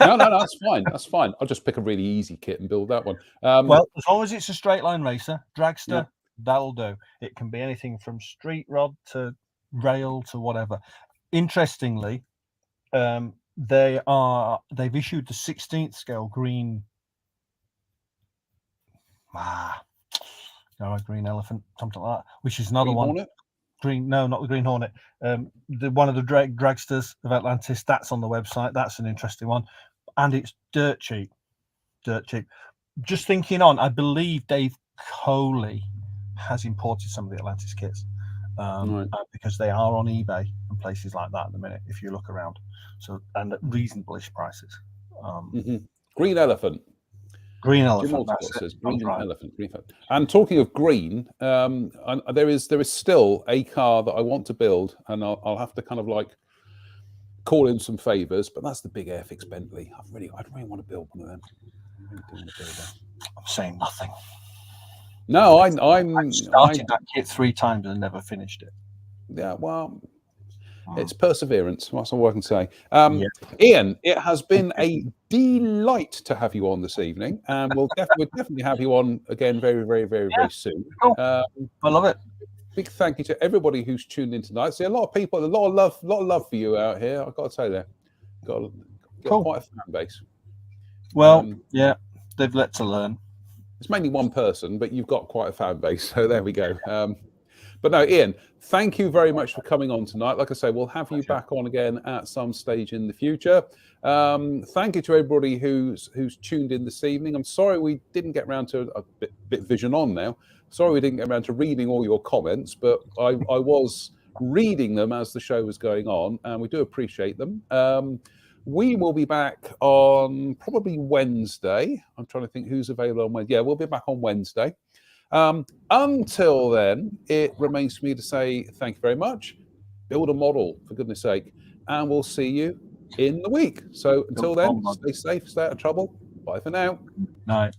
No, that's fine. That's fine. I'll just pick a really easy kit and build that one. Well, as long as it's a straight line racer, dragster, that'll do. It can be anything from street rod to rail to whatever. Interestingly, they've issued the 16th scale green. Green elephant, something like that, which is another Green one. Hornet? No, not the Green Hornet. One of the dragsters of Atlantis. That's on the website. That's an interesting one, and it's dirt cheap. Just thinking on, I believe Dave Coley has imported some of the Atlantis kits because they are on eBay and places like that at the minute. If you look around, and at reasonable-ish prices. Green Elephant. Green Elephant. Green Elephant. And talking of green, there is still a car that I want to build, and I'll have to kind of like call in some favors. But that's the big Airfix Bentley. I really want to build one of them. I'm saying nothing. No, I started that kit 3 times and never finished it. Yeah, well, it's perseverance. That's all I can say. Ian, it has been a delight to have you on this evening, and we'll definitely have you on again very, very, very, very soon. Cool. I love it. Big thank you to everybody who's tuned in tonight. See, a lot of people, a lot of love for you out here. I've got to say that. Got quite a fan base. Well, yeah, they've let to learn. It's mainly one person, but you've got quite a fan base. So there we go. But no, Ian, thank you very much for coming on tonight. Like I say, we'll have you back on again at some stage in the future. Thank you to everybody who's tuned in this evening. I'm sorry we didn't get around to a bit vision on now. Sorry we didn't get around to reading all your comments, but I was reading them as the show was going on, and we do appreciate them. We will be back on probably Wednesday. I'm trying to think who's available on Wednesday. Yeah, we'll be back on Wednesday. Until then, it remains for me to say thank you very much. Build a model, for goodness sake, and we'll see you in the week. So until then, stay safe, stay out of trouble. Bye for now. Night.